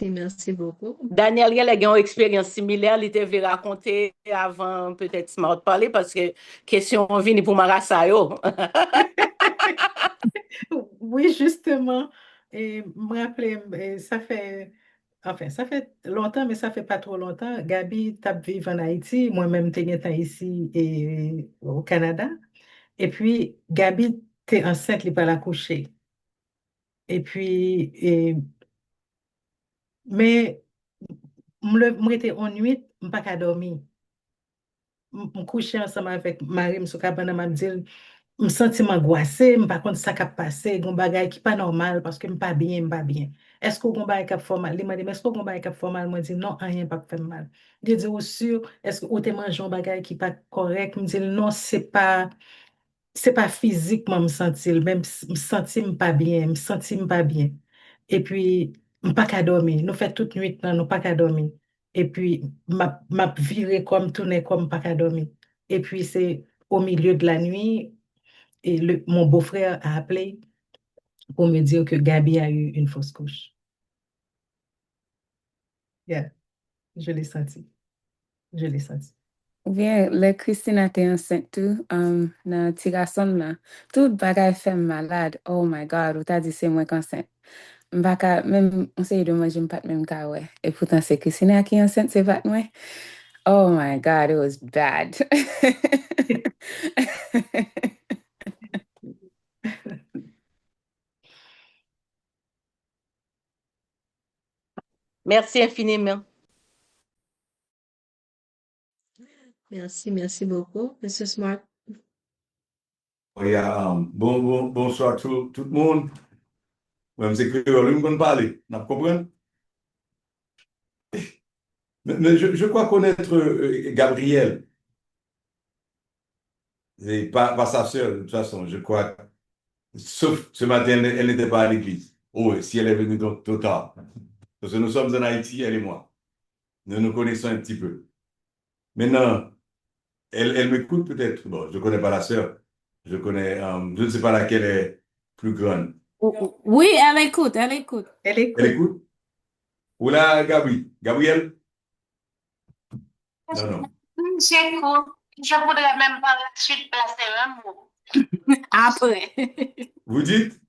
Merci beaucoup. Daniel, il a une expérience similaire, il devait raconter avant peut-être Smart parler parce que question vient pour Marassa yo. Oui, justement, et me rappeler, ça fait enfin, ça fait longtemps, mais ça fait pas trop longtemps. Gabi t'a vécu en Haïti, moi-même t'es temps ici et au Canada. Et puis, Gabi t'es enceinte, il pas la coucher. Et puis, mais moi j'étais en nuit, je pas qu'à dormir. Je couchais ensemble avec Marie, je suis capable de me dire, je me sens angoissée, je par contre ça qui a passé, un bagage qui pas normal parce que je pas bien, je pas bien. Est-ce que un bagage qui fait mal? Il m'a dit, mais est-ce que un bagage qui fait mal? Moi dit non, rien pas fait mal. Je dis, oh sûr, est-ce que vous avez mangé un bagage qui pas correct? Je me dit non, c'est pas physiquement me sentir, même me sentir pas bien, me sentir pas bien. Et puis, je pas qu'à dormir. Nous fait toute nuit, nous pas qu'à dormir. Et puis, m'a viré comme tourné comme pas qu'à dormir. Et puis, c'est au milieu de la nuit, et mon beau-frère a appelé pour me dire que Gabi a eu une fausse couche. Yeah, je l'ai senti. Je l'ai senti. Bien, le Christine a été enceinte tout, dans Tirason là. Tout bagay fait malade. Oh my God, ou t'as dit c'est moi qui enceinte. M'baka, même, on sait de manger pas même ka ouais. Et pourtant c'est Christine qui est enceinte, c'est pas moi. Oh my God, it was bad. Merci infiniment. Merci beaucoup, Monsieur Smart. Oui, bonsoir tout le monde. Même si créole, nous ne parler, vous comprenez? Mais je crois connaître Gabrielle, et pas sa sœur, de toute façon, je crois. Sauf ce matin, elle n'était pas à l'église. Oh, si elle est venue donc trop tard. Parce que nous sommes en Haïti, elle et moi. Nous nous connaissons un petit peu. Maintenant, elle m'écoute peut-être. Bon, je ne connais pas la sœur. Je connais, je ne sais pas laquelle est plus grande. Oui, elle écoute, elle écoute. Elle Elle écoute. écoute? Ou là, Gabrielle? Non, non. J'écoute. Je voudrais même par la suite placer un mot. Après. Vous dites?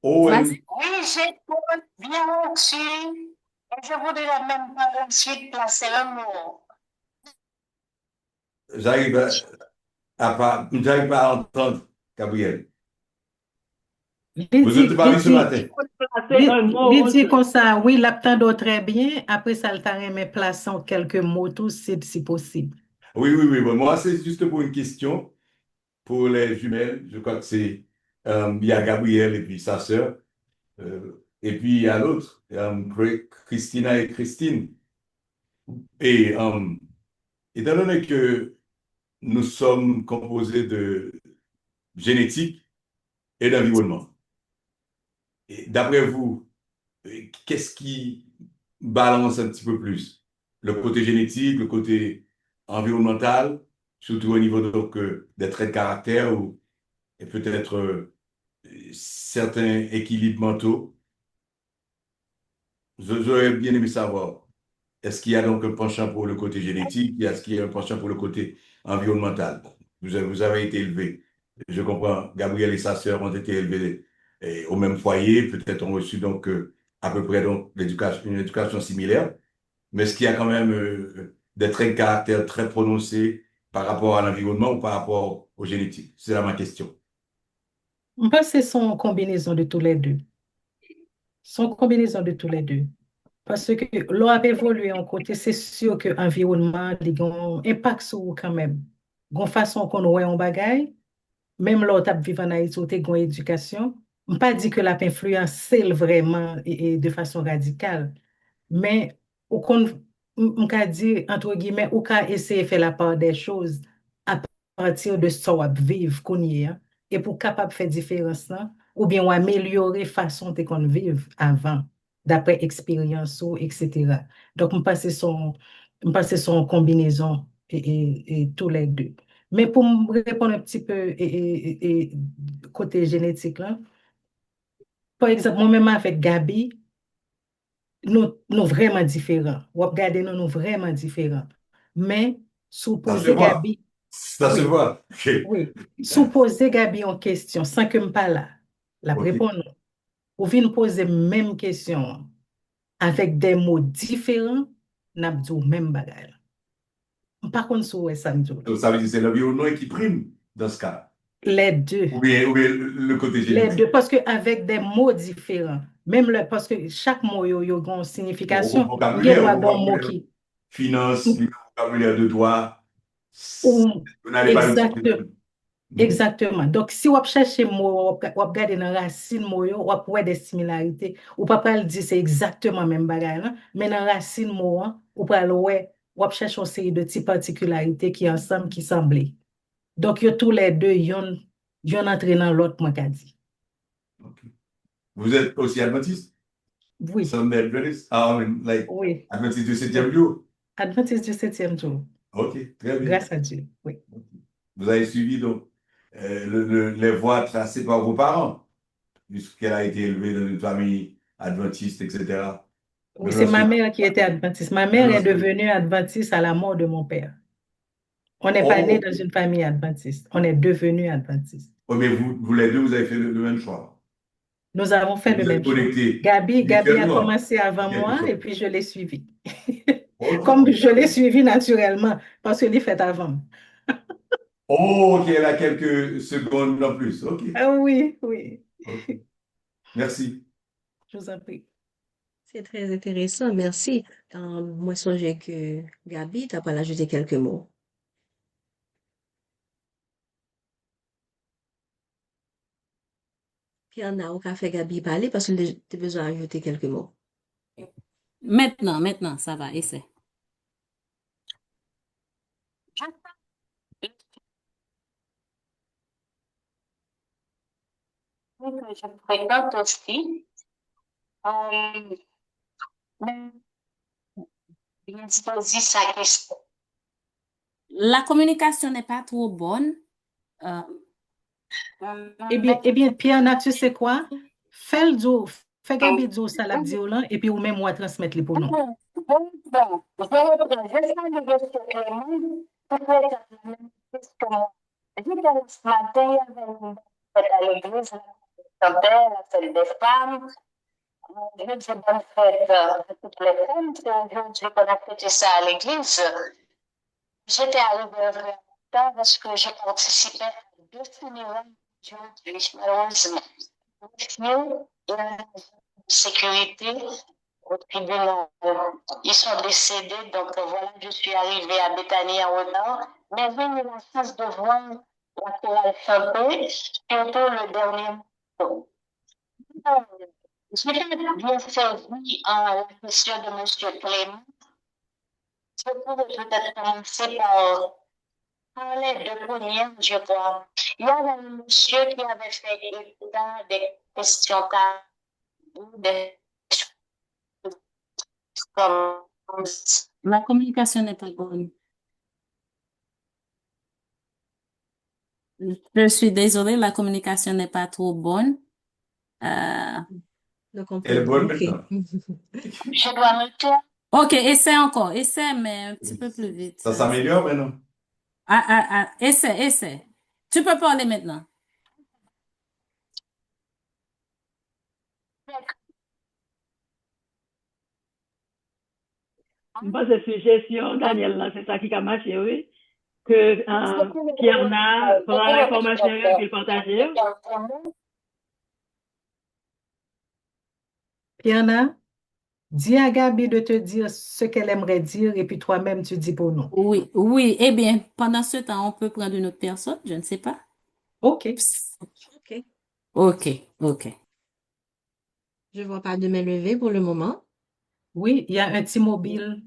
Oh, Vas-y. Oui, j'écoute bien sûr. Et je voudrais même par la suite placer un mot. j'arrive j'arrive pas à entendre, Gabriel. Vous n'êtes pas vu ce matin? Placer un mot Il aussi. dit comme ça, oui, l'attendons très bien. Après ça, le taré, mais plaçons quelques mots tous, si possible. Oui. Moi, c'est juste pour une question pour les jumelles. Je crois que c'est, il y a Gabriel et puis sa sœur. Et puis il y a l'autre, Christina et Christine. Et étant donné que nous sommes composés de génétique et d'environnement, et d'après vous, qu'est-ce qui balance un petit peu plus? Le côté génétique, le côté environnemental, surtout au niveau donc, des traits de caractère ou et peut-être certains équilibres mentaux. J'aurais bien aimé savoir, est-ce qu'il y a donc un penchant pour le côté génétique? Est-ce qu'il y a un penchant pour le côté environnemental? Vous avez été élevé. Je comprends, Gabriel et sa sœur ont été élevés au même foyer, peut-être ont reçu donc à peu près donc, une éducation similaire, mais est-ce qu'il y a quand même des traits de caractère très prononcés par rapport à l'environnement ou par rapport au génétique? C'est là ma question. Je pense que c'est une combinaison de tous les deux. C'est une combinaison de tous les deux. Parce que l'on a évolué en côté, c'est sûr que l'environnement a un impact sur vous quand même. Gon façon qu'on voit en bagaille, même l'autre a vivre en Haïti ou une éducation, je ne pas dire que l'a influencé vraiment et de façon radicale, mais on peut dire, entre guillemets, on peut essayer de faire la part des choses à partir de ce qu'on vivre, qu'on y est, hein, et pour capable de faire différence, là, ou bien ou améliorer la façon de qu'on vive avant, d'après expérience, etc. Donc, je pense que c'est une combinaison et tous les deux. Mais pour me répondre un petit peu côté génétique, là, par exemple, moi-même avec Gabi, nous vraiment différents. Ou regardez, nous vraiment différents. Mais Ça se supposer voit. Gabi, Ça se oui, voit. OK. oui. Supposer Gabi en question, sans que me pas là, la OK. répondre, ou venir poser même question. avec des mots différents, n'a dit même bagage. Par contre, c'est ça me dit. Donc, ça veut dire que c'est l'environnement qui prime dans ce cas. Les deux. Ou bien le côté Les génétique. deux, parce qu'avec des mots différents, même parce que chaque mot a une signification, Au il y a vocabulaire, un mot qui. finance, le vocabulaire de droit, Ou, vous n'allez pas exactement. le Exactement. Donc, si vous cherchez mot, vous regardez dans la racine mot, vous avez des similarités. Ou pas le dire c'est exactement même bagage, là, mais dans la racine mot, vous pouvez chercher une série de petites particularités qui ensemble qui semblent. Donc, tous les deux, ils ont entré dans l'autre, moi, qu'a dit. Okay. Vous êtes aussi adventiste? Oui. Some Adventist? Like Oui. Adventiste du 7e jour? Adventiste du 7e jour. OK, très bien. Grâce à Dieu, oui. Vous avez suivi donc les voies tracées par vos parents, puisqu'elle a été élevée dans une famille adventiste, etc. Oui, c'est ma mère qui était adventiste. Ma mère est devenue adventiste à la mort de mon père. On n'est pas né dans une famille adventiste. On est devenu adventiste. Oh, mais vous les deux, vous avez fait le même choix. Nous avons fait le même choix. Gabi a commencé avant moi et puis je l'ai suivi. Comme je l'ai suivi naturellement parce que l'ai fait avant. Oh, OK, elle a quelques secondes en plus. OK. Oui, oui. Okay. Merci. Je vous en prie. C'est très intéressant, merci. Moi, je songeais que Gabi, tu as pas ajouté quelques mots. Puis il y en a au café Gabi parler parce que tu as besoin d'ajouter quelques mots. Maintenant, ça va, essaie. Je fréquente aussi. Bien choisi sa question. La communication n'est pas trop bonne. Eh bien, Pierre, tu sais quoi? Fais le dos, fais Gabi dire ça la dire là, et puis ou même moi transmettre les pour nous. J'étais ce matin, il y avait une fête à l'église, la fête des femmes. Je dis bonne fête à toutes les femmes. C'est aujourd'hui qu'on a fêté ça à l'église. J'étais arrivée vraiment tard parce que j'ai participé à 2 funérailles aujourd'hui, malheureusement. Il y a une sécurité au tribunal. Ils sont décédés, donc voilà, je suis arrivée à Béthanie en retard. Mais j'ai eu la chance de voir la chorale chanter, surtout le dernier morceau. J'ai bien servi en la question de M. Clément. Je pourrais peut-être commencer par les 2 premières, je crois. Il y avait un monsieur qui avait fait des questions des La communication n'est pas bonne. Je suis désolée, la communication n'est pas trop bonne. Donc, on Elle est peut bonne bloquer. maintenant. Je dois noter. OK, essaie, mais un petit peu plus vite. Ça s'améliore maintenant? Essaie. Tu peux parler maintenant. Moi, c'est suggestion, Daniel, là, c'est ça qui a marché, oui. Que Pierre n'a prend l'information et puis le partager. Pierre, dis à Gabi de te dire ce qu'elle aimerait dire et puis toi-même tu dis pour nous. Oui. Eh bien, pendant ce temps, on peut prendre une autre personne, je ne sais pas. OK. OK. Je vois pas de main levée pour le moment. Oui, il y a un petit mobile.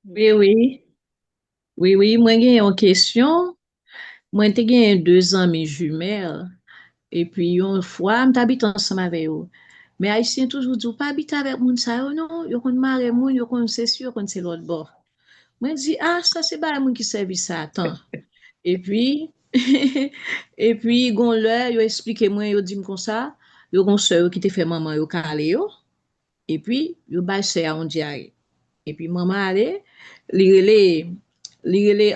Oui, moi j'ai une question. Moi j'ai 2 amis jumelles et puis une fois m'habite ensemble avec eux. Mais Haïtien toujours dit pas habiter avec moun sa yo non, yo kon mare moun, yo kon c'est sûr kon c'est l'autre bord. Moi dis ça c'est pas moun qui servi ça attends. Et puis et puis gon l'heure yo expliqué moi yo dit comme ça, yo gon sœur qui te fait maman yo calé yo et puis yo bay sœur on dirait. Et puis maman allait li relé li relè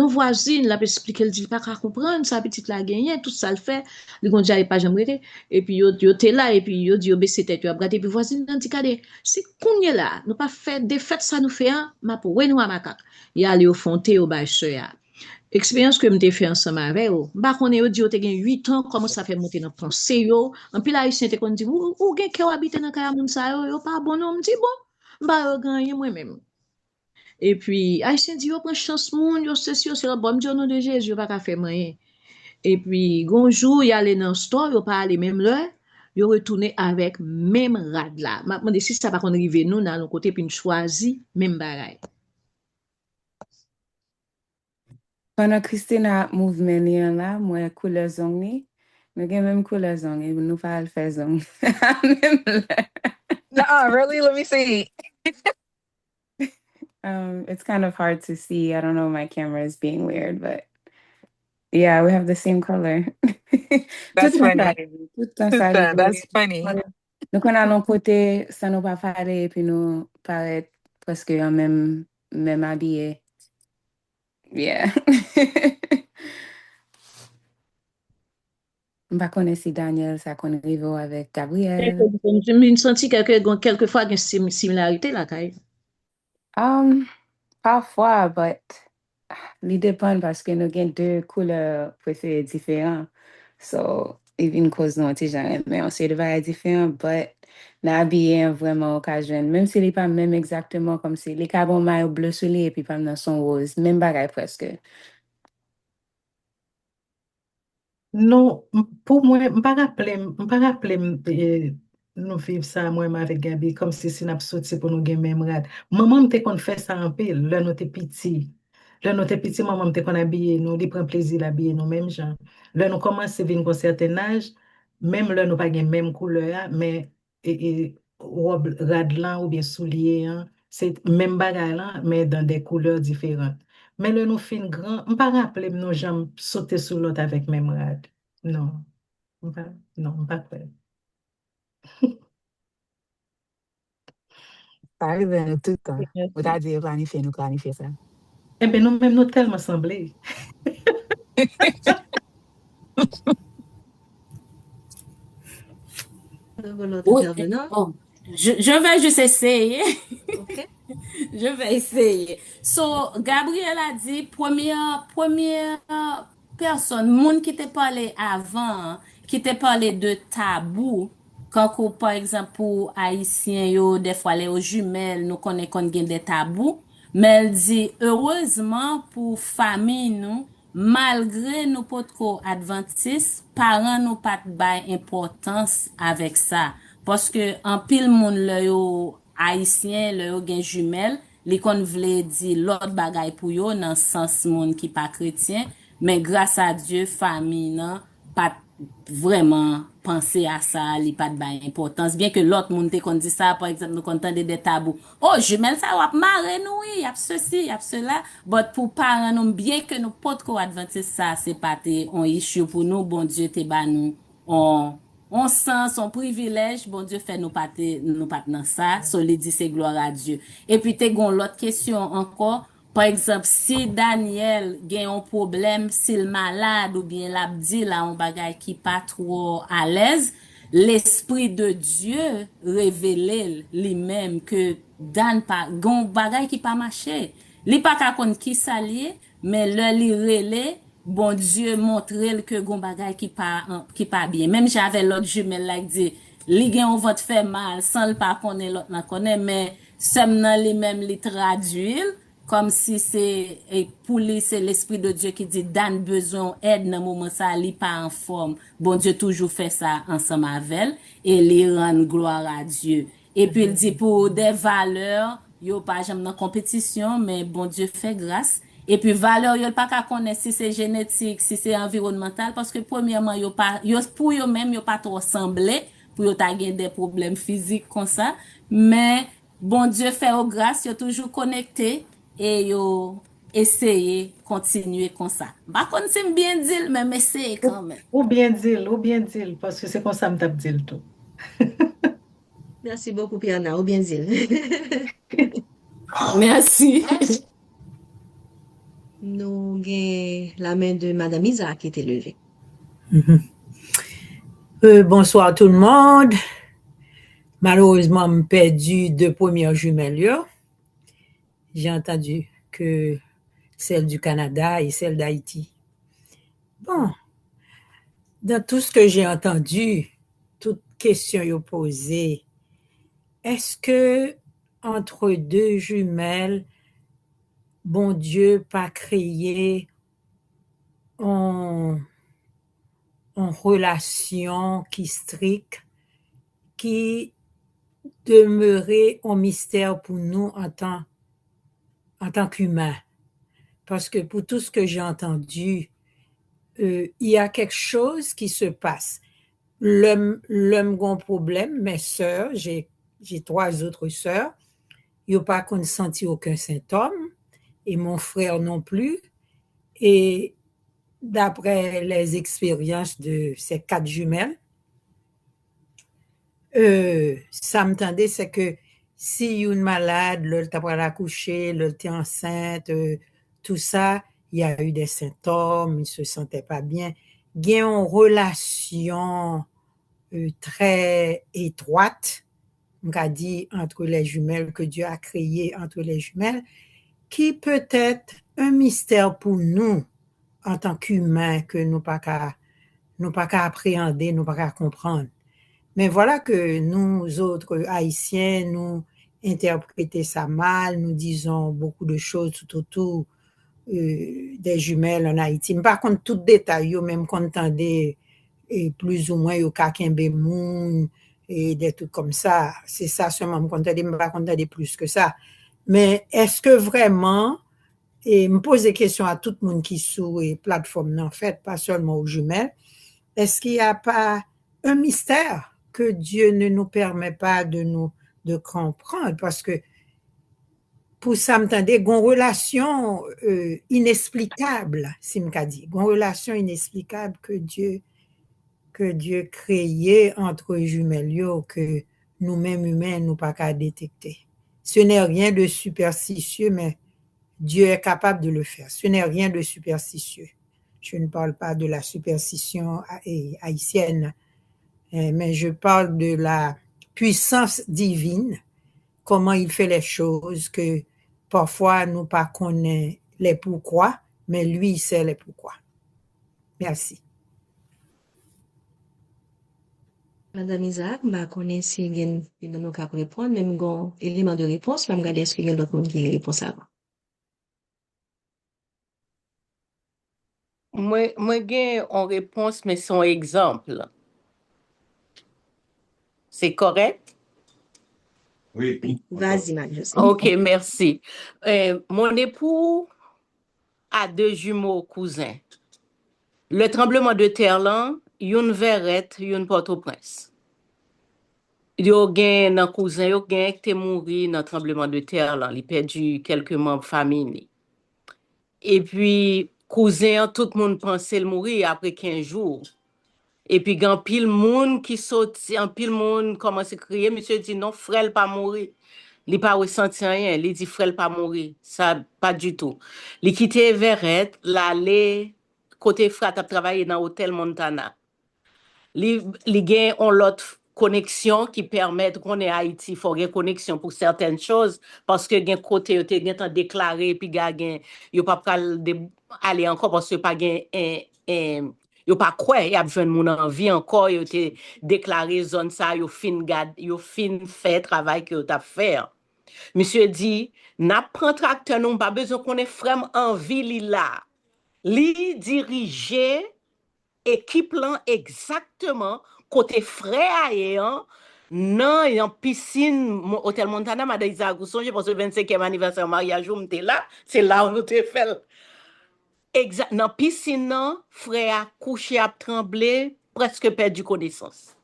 voisine, la pe explique, elle dit pas qu'à comprendre, sa petite la gagné, tout ça le fait, li kon j'avais pas jamais rete, et puis yo te là, et puis yo dit yo baissé tête, yo a regardé, puis voisine nan dit kade, si kounye là, nous pas fait des fêtes ça nous fait, hein, ma pou, ouais nous à makak, y aller au fonté au bay soya. Expérience que m'te fait ensemble avec yo, ba konnen yo dit yo te gen 8 ans, comment ça fait monter dans pensée yo, en puis là haïtien te kon dit, ou gen ki habite dans kaya moun sa yo pas bon, on me dit bon, ba yo gagné moi-même. Et puis, Haïtien dit, yo prend chance moun, yo ceci, yo cela, bon, m'di au nom de Jésus, yo pas ka faire rien. Et puis, gonjou, y aller dans le store, yo pas aller même là, yo retourné avec même rad là. M'a demandé si ça pas qu'on rive nous dans le côté puis nous choisi même bagay. Pendant Christine a mouvement li an la, moi couleur zong ni, nous gen même couleur zong, et nous pas le faire zong. Même là. Nuh-uh, really? Let me see. It's kind of hard to see. I don't know, my camera is being weird, but yeah, we have the same color. That's Tout funny. ça, That's funny. nous qu'on a l'un côté, ça nous pas faire, et puis nous paraît presque en même habillé. Yeah. Je ne connais pas si Daniel, ça connaît avec Gabriel. Je me senti quelquefois qu'il y a une similarité là, Kay. Parfois, but il dépend parce que nous avons deux couleurs préférées différentes. So, even cause nous avons mais on sait de varier différents, but n'habiller vraiment occasion. Même si n'est pas même exactement comme si les carbon maillot bleu sur lui et puis pas dans son rose, même bagaille presque. Non, pour moi, je ne pas rappeler nous vivre ça moi avec Gabi comme si c'est une sorti pour nous gagner même rad. Maman me qu'on fait ça en pile, là nous t'es petit. Là nous t'es petit, maman me qu'on habiller nous, il prend plaisir d'habiller nous même gens. Là nous commence à venir un certain âge, même là nous pas gagne même couleur, mais robe rad là ou bien soulier, hein, c'est même bagarre là, mais dans des couleurs différentes. Mais là, nous fin grand, on pas rappeler nos jambes sauter sur l'autre avec même rad. Non, on pas faire. Ça arrive tout le temps. Ou t'as dit planifier ça. Eh bien, nous même nous tellement semblés. Je vais juste essayer. Ok. Je vais essayer. So, Gabriel a dit, première personne, monde qui t'a parlé avant, qui t'a parlé de tabou, quand par exemple, pour Haïtiens, yo, des fois, les jumelles, nous connaissons qu'on gagne des tabous, mais elle dit, heureusement, pour famille, nous, malgré nous pas trop adventistes, parents nous pas de importance avec ça. Parce que, en pile monde, le yo, haïtien, le yo gen jumelle, li kon vle di l'autre bagay pou yo nan sens moun qui pas chrétien, mais grâce à Dieu, famille nan, pas vraiment penser à ça, li pas de bay importance. Bien que l'autre moun te kon di ça, par exemple, nous contende des tabous. Oh, jumelle ça wap mare nou, y a ceci, y a cela. But pour parents nous, bien que nous pas trop adventiste ça, c'est pas te, on issue pour nous, bon Dieu te ba nous, on sent son privilège, bon Dieu fait nous pas dans ça, so li dit c'est gloire à Dieu. Et puis te gon l'autre question encore, par exemple, si Daniel gen un problème, s'il malade ou bien l'abdi là on bagay qui pas trop à l'aise, l'esprit de Dieu révèle lui-même que Dan pas gon bagay qui pas marché. Li pas ka konn qui s'allier, mais le li relé bon Dieu montre que gon bagay qui pas bien. Même j'avais l'autre jumelle là qui dit li gen on va te faire mal sans le pas connaître l'autre nan connaît mais sem nan li même li traduire comme si c'est pour lui c'est l'esprit de Dieu qui dit Dan besoin aide dans moment ça li pas en forme. Bon Dieu toujours fait ça ensemble avec elle et li rend gloire à Dieu. Et puis il dit pour des valeurs yo pas jamais dans compétition mais bon Dieu fait grâce. Et puis valeur yo pas qu'à connaître si c'est génétique, si c'est environnemental parce que premièrement yo pas yo pour yo même yo pas trop semblé pour yo ta gen des problèmes physiques comme ça, mais bon Dieu fait au grâce yo toujours connecté et yo essayer continuer comme ça. Pas kon si bien dire mais essayer quand même. Ou bien dire parce que c'est comme ça me tape dire tout. Merci beaucoup, Piana. Ou bien dire. Merci. nous avons la main de Madame Isa qui était levée. Bonsoir tout le monde. Malheureusement, j'ai perdu 2 premières jumelles. Yo. J'ai entendu que celle du Canada et celle d'Haïti. Bon, dans tout ce que j'ai entendu, toutes questions posées, est-ce que entre 2 jumelles, bon Dieu pas créé en relation qui stricte, qui demeurait un mystère pour nous en tant qu'humains? Parce que pour tout ce que j'ai entendu, il y a quelque chose qui se passe. L'homme a un problème, mes sœurs, j'ai 3 autres sœurs, ils n'ont pas senti aucun symptôme, et mon frère non plus. Et d'après les expériences de ces 4 jumelles, ça me tendait, c'est que si une malade, l'autre après l'accoucher, l'autre était enceinte, tout ça, il y a eu des symptômes, il ne se sentait pas bien. Il y a une relation très étroite, on a dit, entre les jumelles, que Dieu a créé entre les jumelles, qui peut être un mystère pour nous en tant qu'humains que nous pas qu'à appréhender, nous pas qu'à comprendre. Mais voilà que nous autres Haïtiens, nous interprétons ça mal, nous disons beaucoup de choses tout autour des jumelles en Haïti. Mais par contre, tout détail, même qu'on entendait plus ou moins au kakembe moun et des trucs comme ça, c'est ça seulement, qu'on entendait, mais pas qu'on entendait plus que ça. Mais est-ce que vraiment, et me pose des questions à tout le monde qui sous et plateforme, en fait, pas seulement aux jumelles, est-ce qu'il n'y a pas un mystère que Dieu ne nous permet pas de comprendre? Parce que pour ça, m'entendez, une relation inexplicable, si m'ka dit, une relation inexplicable que Dieu créait entre jumelles que nous-mêmes humains nous pas qu'à détecter. Ce n'est rien de superstitieux, mais Dieu est capable de le faire. Ce n'est rien de superstitieux. Je ne parle pas de la superstition haïtienne, mais je parle de la puissance divine, comment il fait les choses, que parfois nous pas connaissons les pourquoi, mais lui il sait les pourquoi. Merci. Madame Isaac, je connais si vous avez qu'à répondre, même un élément de réponse, je vais regarder est-ce qu'il y a d'autres monde qui répond avant. Moi, j'ai une réponse, mais son exemple. C'est correct? Oui. Vas-y, Marie-Josée. OK, merci. Mon époux a 2 jumeaux cousins. Le tremblement de terre là, une verrette, une Port-au-Prince. Yo gen nan cousin yo gen qui mouri dans tremblement de terre là, il perdu quelques membres famille. Et puis cousin tout le monde pensait le mourir après 15 jours. Et puis gan pile monde qui sorti, en pile monde commence à crier, monsieur dit non, frère pas mourir. Il pas ressenti rien, il dit frère pas mourir, ça pas du tout. Il quitté Verrette, l'aller côté frère a travaillé dans hôtel Montana. Li gen on l'autre connexion qui permet qu'on est Haïti, faut gen connexion pour certaines choses parce que gen côté yo te gen tan déclaré puis gen yo pas pral aller encore parce que pas gen yo pas quoi y a besoin de moun en vie encore yo te déclaré zone ça yo fin fait travail que yo t'a faire. Monsieur dit n'a prend tracteur non pas besoin qu'on ait frère en ville là. Li diriger équipe là exactement côté frère ayant non en piscine hôtel Montana madame Isa Gousson je pense le 25e anniversaire mariage où m'était là c'est là où nous te fait exact dans piscine non frère couché à trembler presque perdu connaissance.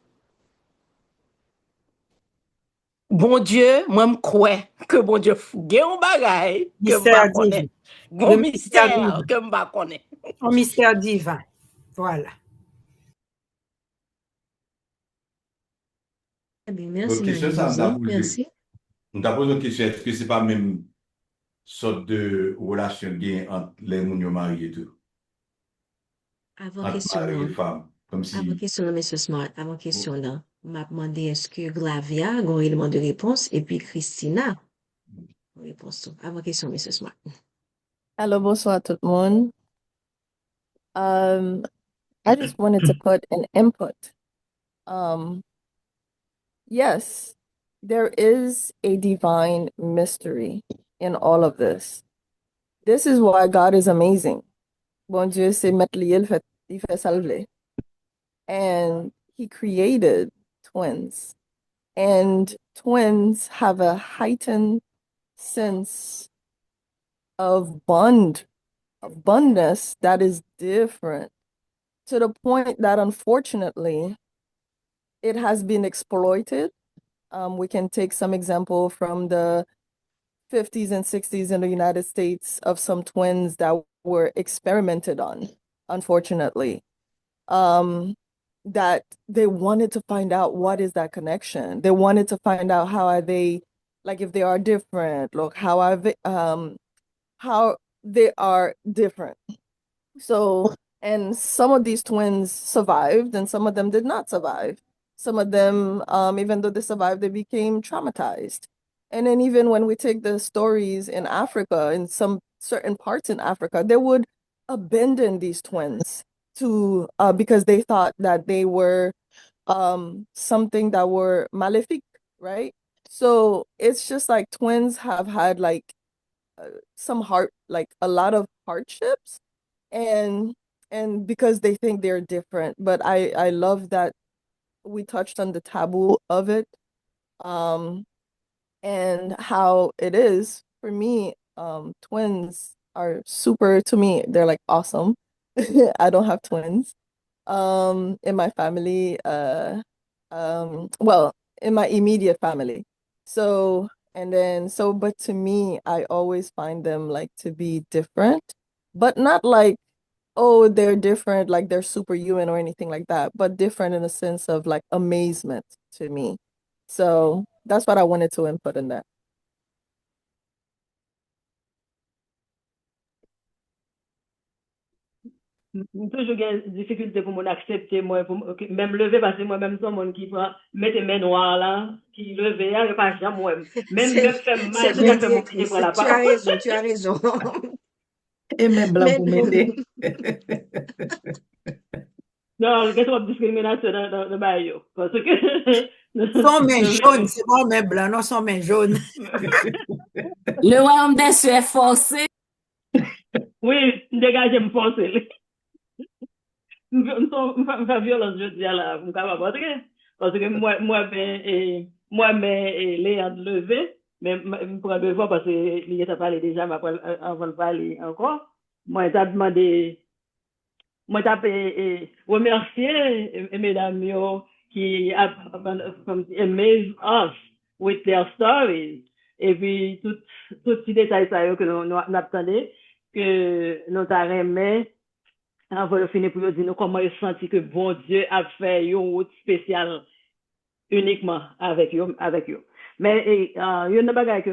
Bon Dieu, moi me crois que bon Dieu gen un bagay que m'pa connaît. Bon mystère que m'pa connaît. Un mystère divin. Voilà. Merci, question, ça, Marie-Josée. Merci. On t'a posé une question, est-ce que c'est pas même sorte de relation gain entre les mounions mariés et tout. Avant Entre question mari là, et femme. Comme avant si. question là, Monsieur Smart, avant question là, m'a demandé est-ce que Glavia a un élément de réponse et puis Christina, réponse tout. Avant question, Monsieur Smart. Hello, bonsoir tout le monde. I just wanted to put an input. Yes, there is a divine mystery in all of this. This is why God is amazing. Bon Dieu, c'est mettre lié, il fait salver. And he created twins. And twins have a heightened sense of bondness that is different, to the point that unfortunately it has been exploited. We can take some example from the 50s and 60s in the United States of some twins that were experimented on, unfortunately. That they wanted to find out what is that connection. They wanted to find out how are they, like if they are different, look, how they are different. So, and some of these twins survived and some of them did not survive. Some of them, even though they survived, they became traumatized. And then even when we take the stories in Africa, in some certain parts in Africa, they would abandon these twins to because they thought that they were something that were malefic, right? So it's just like twins have had like like a lot of hardships, and because they think they're different. But I love that we touched on the taboo of it, and how it is for me. Twins are super to me. They're like awesome. I don't have twins in my family, well, in my immediate family. So, but to me, I always find them like to be different, but not like, oh, they're different, like they're superhuman or anything like that, but different in a sense of like amazement to me. So that's what I wanted to input in that. Toujours des difficultés pour m'accepter, moi, pour même lever, parce que moi-même, c'est monde qui prend, met mes noirs là, qui lever, il n'y a pas jamais moi. Même fait mal, c'est ça fait mon qui prend la Tu as parole. raison, tu as raison. Et même blanc pour m'aider. Non, il y a trop de discrimination dans le bail, parce que. Son main jaune, c'est bon, mais blanc, non, son main jaune. Le royaume des cieux est forcé. Oui, dégagez me forcer. Je fais violence, je dis là, je parce que moi, Léa de lever, mais je prends deux fois parce que Léa t'a parlé déjà, mais avant de parler encore. Moi, t'as demandé, moi, t'as remercier mesdames qui amaze us with their stories. Et puis, tout ces détails que nous attendons, que nous t'avons avant de finir pour dire comment ils senti que bon Dieu a fait une route spéciale uniquement avec eux. Mais il y a une bagaille que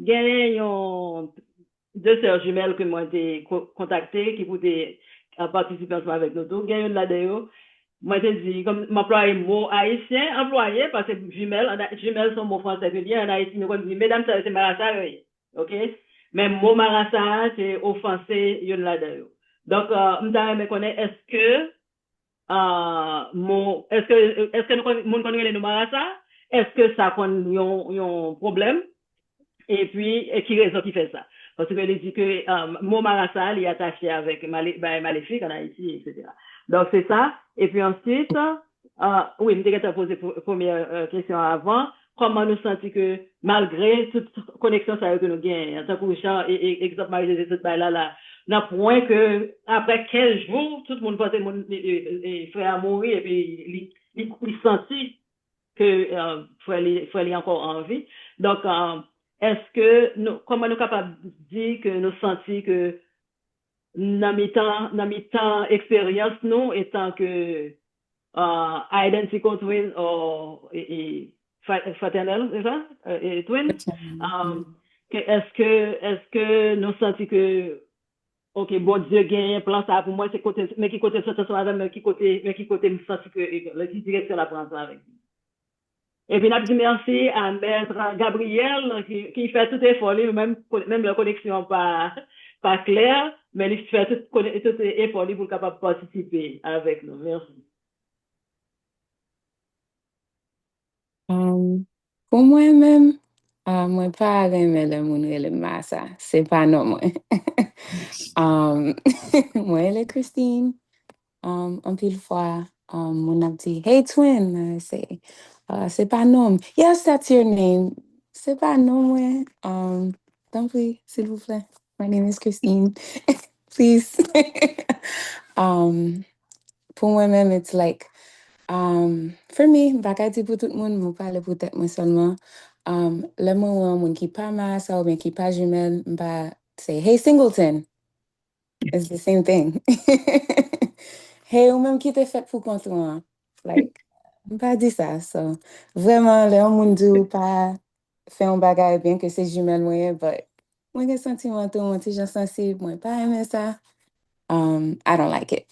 gagne deux sœurs jumelles que moi j'ai contacté qui pouvaient participer ensemble avec nous tous. Gagne une là-dedans. Moi j'ai dit comme m'employer mot haïtien employé parce que jumelles sont mots français que bien en Haïti nous dit mesdames c'est marassa OK. Mais mot marassa c'est offensé une là-dedans. Donc m'ta me connaît est-ce que nous connaissons les marassa? Est-ce que ça qu'on un problème? Et puis qui raison qui fait ça? Parce que il dit que mot marassa il est attaché avec maléfique en Haïti, etc. Donc c'est ça. Et puis ensuite, oui, je t'ai posé première question avant. Comment nous sentons que malgré toute connexion que nous gagnons, tant que Jean et exemple Marie tout là, n'a point que après 15 jours, tout le monde pensait mon frère mourir et puis il sentit que frère est encore en vie. Donc est-ce que comment nous capables de dire que nous sentons que dans mi-temps expérience nous étant que identical twin ou fraternel, c'est ça? Twin. est-ce que nous sentons que, ok, bon Dieu gagne un plan ça pour moi, c'est côté, mais qui côté ça, madame, mais qui côté me senti que, la direction la prend ça avec lui. Et puis, nous dit merci à Maître Gabriel qui fait tout effort, même la connexion pas claire, mais il fait tout effort pour capable participer avec nous. Merci. Pour moi-même, moi pas aimer le monde le massa, c'est pas non moi. Moi elle est Christine. Un pile fois, mon a dit, hey twin, c'est pas nom. Yes, that's your name. C'est pas nom, ouais. Don't please, s'il vous plaît. My name is Christine. Please. Pour moi-même, it's like, for me, baka di pour tout le monde, moi parle pour tête moi seulement. Le moment où qui pas massa ou bien qui pas jumelle, m'pa say, hey Singleton. It's the same thing. Hey, ou même qui te fait pour contre moi. Like, pas dit ça. So, vraiment, le monde dit pas fait un bagage bien que c'est jumelle moi, but moi j'ai sentiment tout mon petit gens sensible, moi pas aimer ça. I don't like it.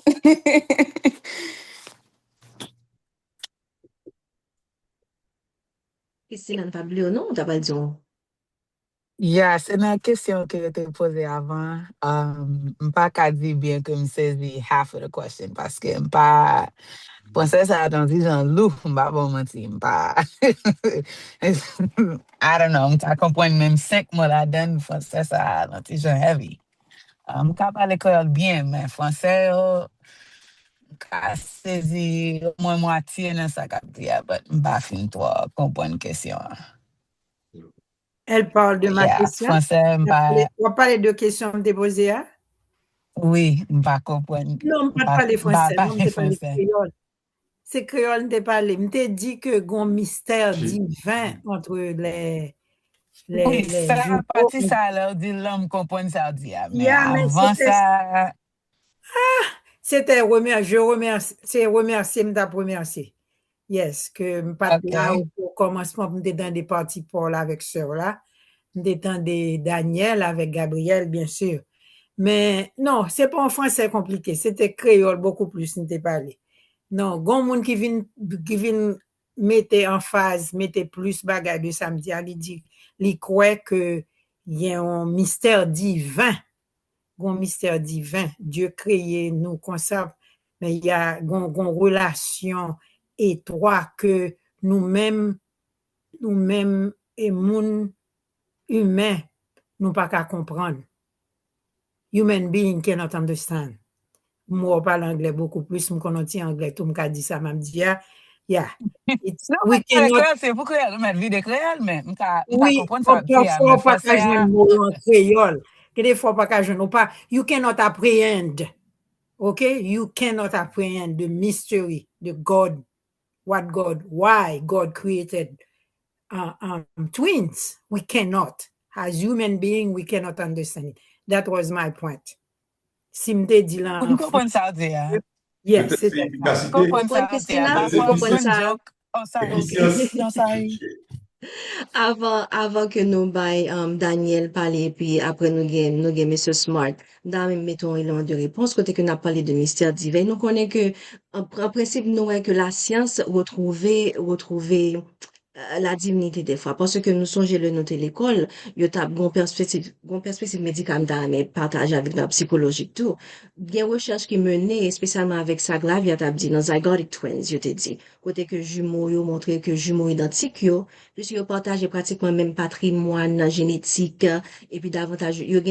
Christine, n'a pas oublié non, t'as pas dit non. Yes, c'est une question que je t'ai posée avant. M'pas qu'à dire bien que me saisi half of the question parce que m'pas pensais ça dans des gens loup, m'pas bon mentir, m'pas. I don't know, m'pas comprendre même 5 mots là-dedans, français ça dans des gens heavy. M'pas parler créole bien, mais français, m'pas saisi au moins moitié dans ça qu'a dit, but m'pas fin toi comprendre question. Elle parle de ma Yeah, question. français, m'pas. On va parler de questions me déposer. Oui, m'pas comprendre. Non, pas parler français, M'pas non, parler je parler français. créole. C'est créole, m'te parlé. M'te dit que gon mystère divin entre les Oui, ça jumeaux. parti ça là, dit l'homme comprend ça dit, mais Yeah, mais avant ça, c'était c'est remercier, m'ta remercier. Yes, que m'pas là ok. au commencement, m'te dans des parties pour là avec sœur là. M'te dans des Daniel avec Gabriel, bien sûr. Mais non, c'est pas en français compliqué, c'était créole beaucoup plus, m'te parlé. Non, gon moun qui vient mettre en phase, mettre plus bagay de samedi, il dit, il croit que y a un mystère divin. Gon mystère divin. Dieu créé nous comme ça, mais il y a gon relation étroite que nous-mêmes et moun humain, nous pas qu'à comprendre. Human being cannot understand. Moi, parle anglais beaucoup plus, je connais anglais, tout le monde dit ça, même dit, yeah. Non, We mais cannot, créole, c'est pour créole, mais vie de créole, mais m'ta oui, comprendre ça dit, parfois, mais pas qu'à français, jouer le mot en créole. Que des fois, pas qu'à jouer, pas, you cannot apprehend, okay? You cannot apprehend the mystery, the God, why God created twins. We cannot. As human being, we cannot understand it. That was my point. Si m'te dit là vous en comprenez ça dit, yes, Peut-être c'est c'est ça. efficacité. comprendre Comprendre ça dit, Christina, vous parfois, comprenez une ça? joke, oh, sorry, Ok. Efficience. non, sorry. Avant que nous baille Daniel parler, puis après nous gagne Monsieur Smart, dans même mettons élément de réponse, côté que nous avons parlé de mystère divin, nous connaissons que, en principe, nous voyons que la science retrouver la divinité des fois. Parce que nous songeons le noter l'école, il y a une perspective médicale, mais partage avec la psychologique tout. Il y a une recherche qui menée, spécialement avec Saglav, il y a dit dans Zygotic Twins, je t'ai dit. Côté que jumeaux, ils ont montré que jumeaux identiques, puisque ils partagent pratiquement même patrimoine génétique, et puis il y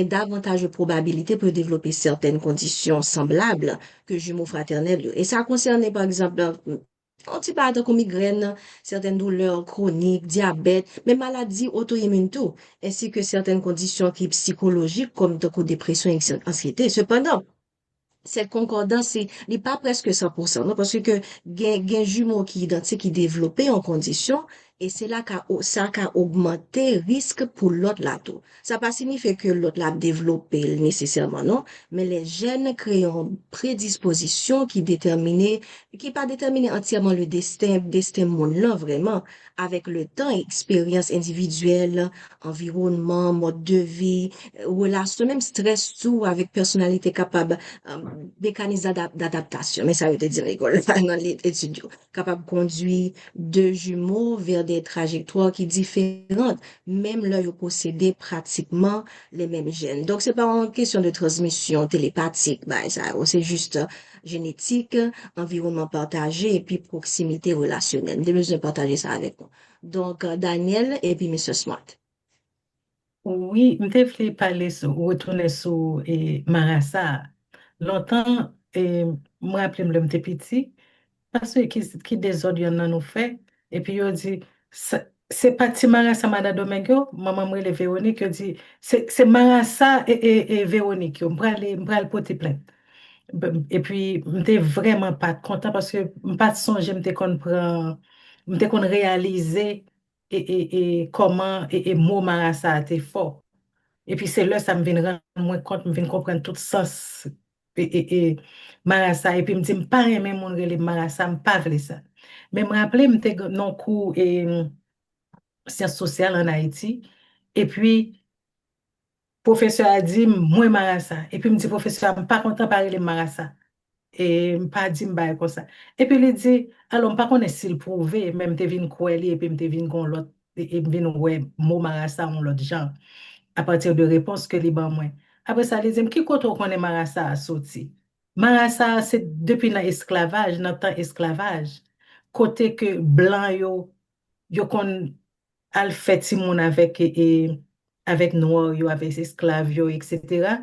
a davantage de probabilité pour développer certaines conditions semblables que jumeaux fraternels. Et ça concerne, par exemple, antibiotiques comme migraine, certaines douleurs chroniques, diabète, mais maladies auto-immunes tout, ainsi que certaines conditions qui psychologiques comme dépression et anxiété. Cependant, cette concordance, n'est pas presque 100%, non, parce que, gen jumeaux qui identiques, qui développent en condition, Et c'est là ça a augmenté risque pour l'autre là tout. Ça pas signifie que l'autre l'a développé nécessairement, non, mais les gènes créent une prédisposition qui pas déterminé entièrement le destin monde là, vraiment, avec le temps, expérience individuelle, environnement, mode de vie, relation, même stress, tout, avec personnalité capable, mécanisme d'adaptation. Mais ça veut dire l'école, dans les étudiants, capable de conduire deux jumeaux vers des trajectoires qui différentes, même là, ils possédaient pratiquement les mêmes gènes. Donc, c'est pas une question de transmission télépathique, bah, ça, c'est juste génétique, environnement partagé et puis proximité relationnelle. J'ai besoin de partager ça avec nous. Donc, Daniel et puis Monsieur Smart. Oui, je voulais parler retourner sur Marassa. Longtemps, moi, rappelé me j'étais petit, parce que qui désordre yon nan nous fait, et puis il dit, c'est pas ti Marassa Madame Domingo, maman moi les Véronique, il dit, c'est Marassa et Véronique, m'pral porter plainte. Et puis, j'étais vraiment pas content parce que pas de songe, j'étais qu'on réaliser et comment et mot Marassa était fort. Et puis c'est là ça me vient rendre moins compte, me vient comprendre tout sens et Marassa et puis me dit me pas aimer mon relé Marassa, me pas vle ça. Mais me rappeler me non cours et sciences sociales en Haïti et puis professeur a dit moi Marassa et puis me dit professeur me pas content parler de Marassa et pas dit m'baye comme ça. Et puis il dit alors pas connaît s'il prouvé même te vinn quoi et puis me te vinn gon l'autre et me vinn ouais mot Marassa on l'autre genre à partir de réponses que les ban moi. Après ça, les dit, qui côté qu'on est Marassa a sorti? Marassa, c'est depuis l'esclavage, dans le temps esclavage. Côté que blanc yo kon al fait si moun avec noir yo, avec esclave yo, etc.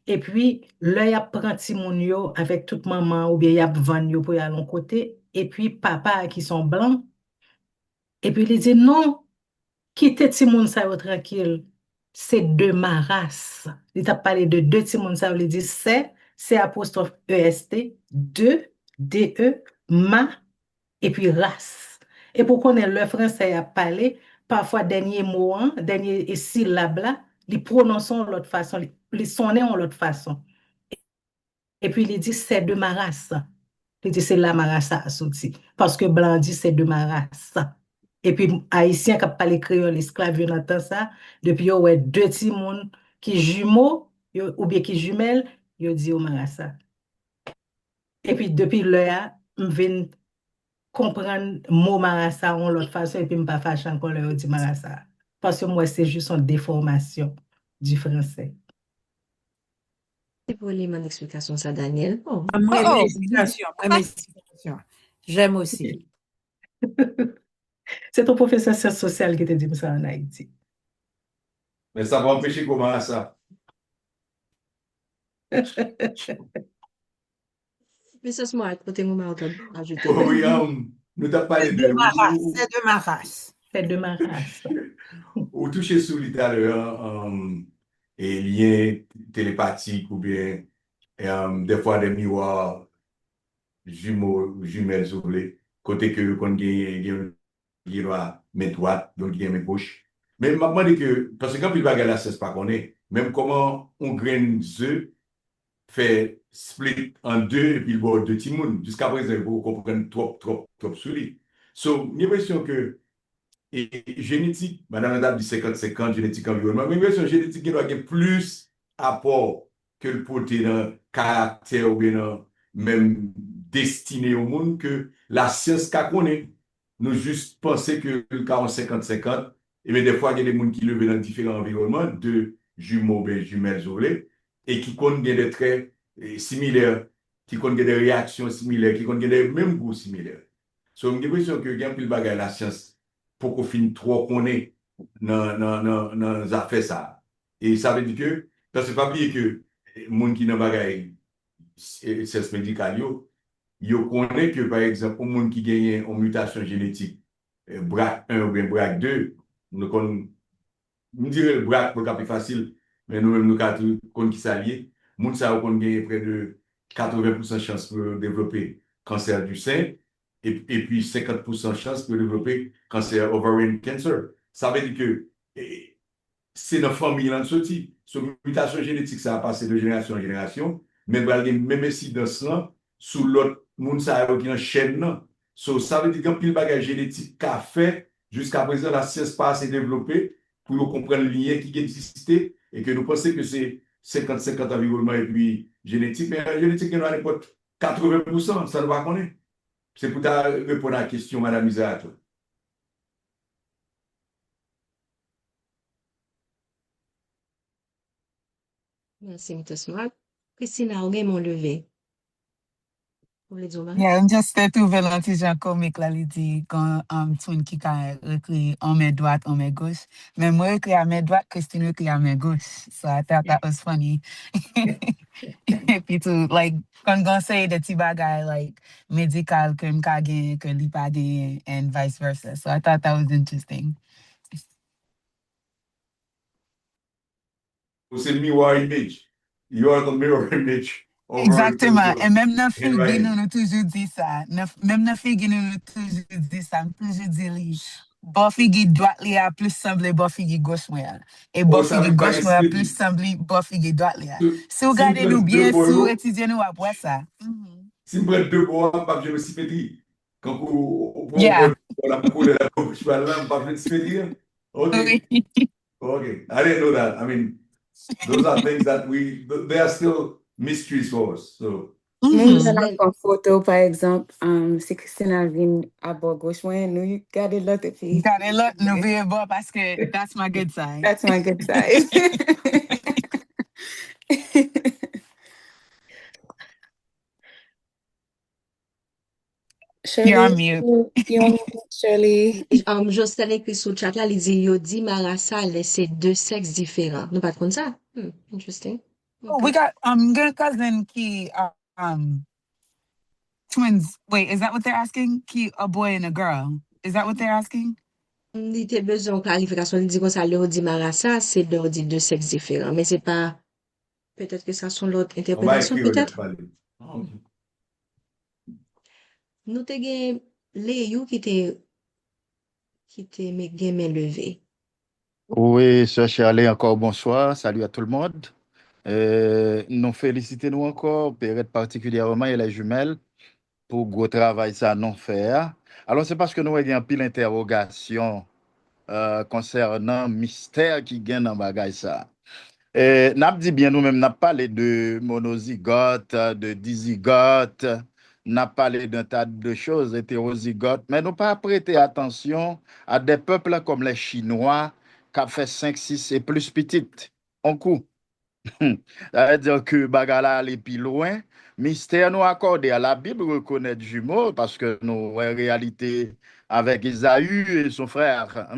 Et puis, là, y a prend ti moun yo avec toute maman ou bien y a vend yo pour y aller côté. Et puis, papa qui sont blancs. Et puis, il dit, non, quittez ti moun sa yo tranquille. C'est de ma race. Il t'a parlé de deux ti moun sa yo, il dit c'est apostrophe EST, de, DE, ma, et puis race. Et pour qu'on ait le français à parler, parfois dernier mot, dernier syllabe là, les prononçons de l'autre façon, les sonnons de l'autre façon. Et puis il dit c'est de ma race. Il dit c'est là ma race a sorti. Parce que blanc dit c'est de ma race. Et puis, Haïtien qui parle créole, esclave, on entend ça. Depuis, yo, ouais, deux petits moun qui jumeaux, ou bien qui jumelles, yo dit au Marassa. Et puis, depuis là, je viens comprendre mot Marassa en l'autre façon, et puis je ne pas fâcher encore le dit Marassa. Parce que moi, c'est juste une déformation du français. C'est pour lui mon explication, ça, Daniel. Oh. Moi, mes explications. J'aime aussi. C'est ton professeur de sciences sociales qui te dit ça en Haïti. Mais ça va empêcher comment à ça? Mais c'est smart, peut-être ajouter. Oui, nous t'avons parlé de ma race. C'est de ma race. C'est de ma race. Ou toucher sur l'Italien, et lien télépathique ou bien des fois des miroirs jumeaux, jumelles ouvrées, côté que qu'on gagne main droite, donc gagne main gauche. Mais je me demande que, parce que quand il va regarder la cesse pas qu'on est, même comment on graine œufs fait split en deux et puis il voit deux timouns. Jusqu'à présent, vous comprenez trop sur lui. So, j'ai l'impression que génétique, madame la dame dit 50-50, génétique environnement, mais j'ai l'impression que génétique qui doit avoir plus apport que le porter dans caractère ou bien dans même destiné au monde que la science qu'a connaît. Nous juste penser que le cas en 50-50, et bien des fois, il y a des gens qui lèvent dans différents environnements, deux jumeaux, ben, jumelles isolées, et qui connaissent des traits similaires, qui connaissent des réactions similaires, qui connaissent des mêmes goûts similaires. Donc, j'ai l'impression que il y a plus de bagages la science pour qu'on finisse trop qu'on est dans les affaires ça. Et ça veut dire que, parce que pas oublier que les gens qui n'ont pas sciences médicales, yo connaît que, par exemple, un monde qui gagne une mutation génétique, BRCA 1 ou bien BRCA 2, nous dirait le BRCA pour le plus facile, mais nous-mêmes, nous connaissons qui s'allie. Moun sa ou gagne près de 80% de chance pour développer cancer du sein. et puis 50% de chance de développer cancer ovarian cancer. Ça veut dire que c'est notre famille là sorti. Sur mutation génétique, ça a passé de génération en génération, mais il y a même incidence là sous l'autre monde ça qui en chaîne là. So, ça veut dire qu'un pile bagage génétique qu'a fait jusqu'à présent la science pas assez développée pour nous comprendre le lien qui existait et que nous pensons que c'est 50-50 environnement et puis génétique, mais la génétique il y en a n'importe 80%, ça ne va connaître. C'est pour répondre à la question, Madame Isaac. Merci, Mr. Smart. Christine a oué mon levé. Vous voulez dire, Marie? Yeah, m just te trouve l'antijan komik la li di quand twin ki ka ekri en main droite, en main gauche. Mais moi ekri à main droite, Christine ekri à main gauche. So I thought that was funny. Et puis tout, like, quand gon say de ti bagay, like, medical ke m ka gen, ke li pa gen, and vice versa. So I thought that was interesting. C'est le miroir image. You are the mirror image of Exactement. Et même dans her film, handwriting. nous toujours dit ça. Même dans film, nous toujours dit ça. Nous toujours dit li. Bofi qui droite li a plus semblé bofi qui gauche moi. Et Oh, bofi ça qui veut pas gauche moi a plus expliquer. semblé bofi qui droite li a. Si vous Si je regardez prends nous deux bien sous boyaux, étudier nous après ça. si je prends deux bois, pas besoin de symétrie. Quand on Yeah. la couleur de la gauche, pas besoin de symétrie. Okay. Oui. Okay. I didn't know that. I mean, those are things that they are still mysteries for us. So, Même dans Christine, la photo, par exemple, si Christina vient à bord gauche, moi, nous, regardez l'autre fille. Regardez là, nous verrons bon parce que that's my good side. That's my good side. You're on Shirley, mute. you on mute, Shirley? Jostin écrit sur le chat là, il dit, yo dit Marassa, c'est deux sexes différents. Nous pas comme ça? Interesting. Oh, we Okay. got good cousin qui twins. Wait, is that what they're asking? Qui a boy and a girl. Is that what they're asking? Il était besoin de clarification. Il dit comme ça, leur dit Marassa, c'est leur dit deux sexes différents. Mais c'est pas, peut-être que ça sont l'autre on va interprétation, écrire peut-être. OK. Nous te gen Léo qui te gen main levée. Oui, Sœur Charlie, encore bonsoir. Salut à tout le monde. Nous félicitons nous encore, période particulièrement, et les jumelles, pour le gros travail ça nous faire. Alors, c'est parce que nous avons un pile d'interrogations concernant le mystère qui gagne dans le bagage ça. N'a dit bien nous-mêmes, n'a parlé de monozygote, de dizygote, n'a parlé d'un tas de choses, hétérozygote, mais nous pas prêté attention à des peuples comme les Chinois qui ont fait 5, 6 et plus petites en coup. Ça veut dire que Bagala allait plus loin. Mystère nous accordé à la Bible reconnaître jumeaux parce que nous, en réalité, avec Isaü et son frère,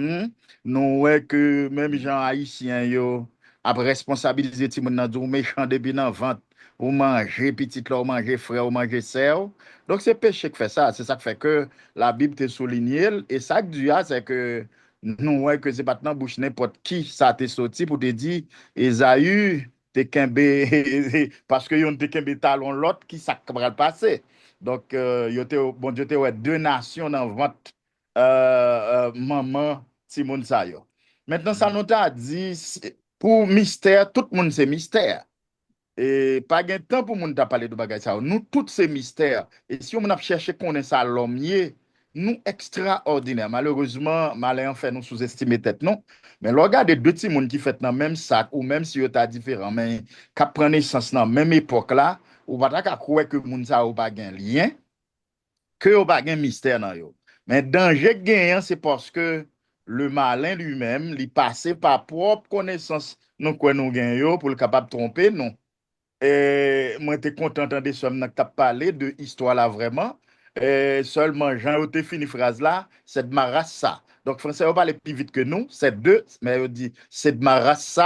nous, ouais, que même gens haïtiens, yo, après responsabiliser tout le monde dans méchant depuis dans vente, ou manger petit, ou manger frère, ou manger sœur. Donc, c'est péché qui fait ça. C'est ça qui fait que la Bible te souligne. Et ça que Dieu a, c'est que nous, ouais, que c'est pas dans bouche n'importe qui, ça t'est sorti pour te dire, Isaü, te kembe parce que yon te kembe talon l'autre qui ça va passer. Donc bon Dieu te ouais deux nations dans ventre maman Simone sa yo. Maintenant ça nous t'a dit pour mystère tout le monde c'est mystère. Et pas de temps pour moun t'a parler de bagay ça. Nous tous ces mystères et si on a cherché connaître ça l'homme nous extraordinaire. Malheureusement, malin fait nous sous-estimer tête non. Mais le regard de deux petits monde qui fait dans même sac ou même si yo ta différent mais qui prend naissance dans même époque là, ou pas ta croire que moun ça ou pas gain lien, que ou pas gain mystère dans yo. Mais danger gagnant c'est parce que le malin lui-même, il passé par propre connaissance nous quoi nous gain yo pour le capable tromper non. Et moi, j'étais content d'entendre ça, que tu as parlé de histoire là vraiment. Seulement, Jean, tu fini phrase là, c'est de ma race ça. Donc, français, on parle plus vite que nous, c'est deux, mais on dit c'est de ma race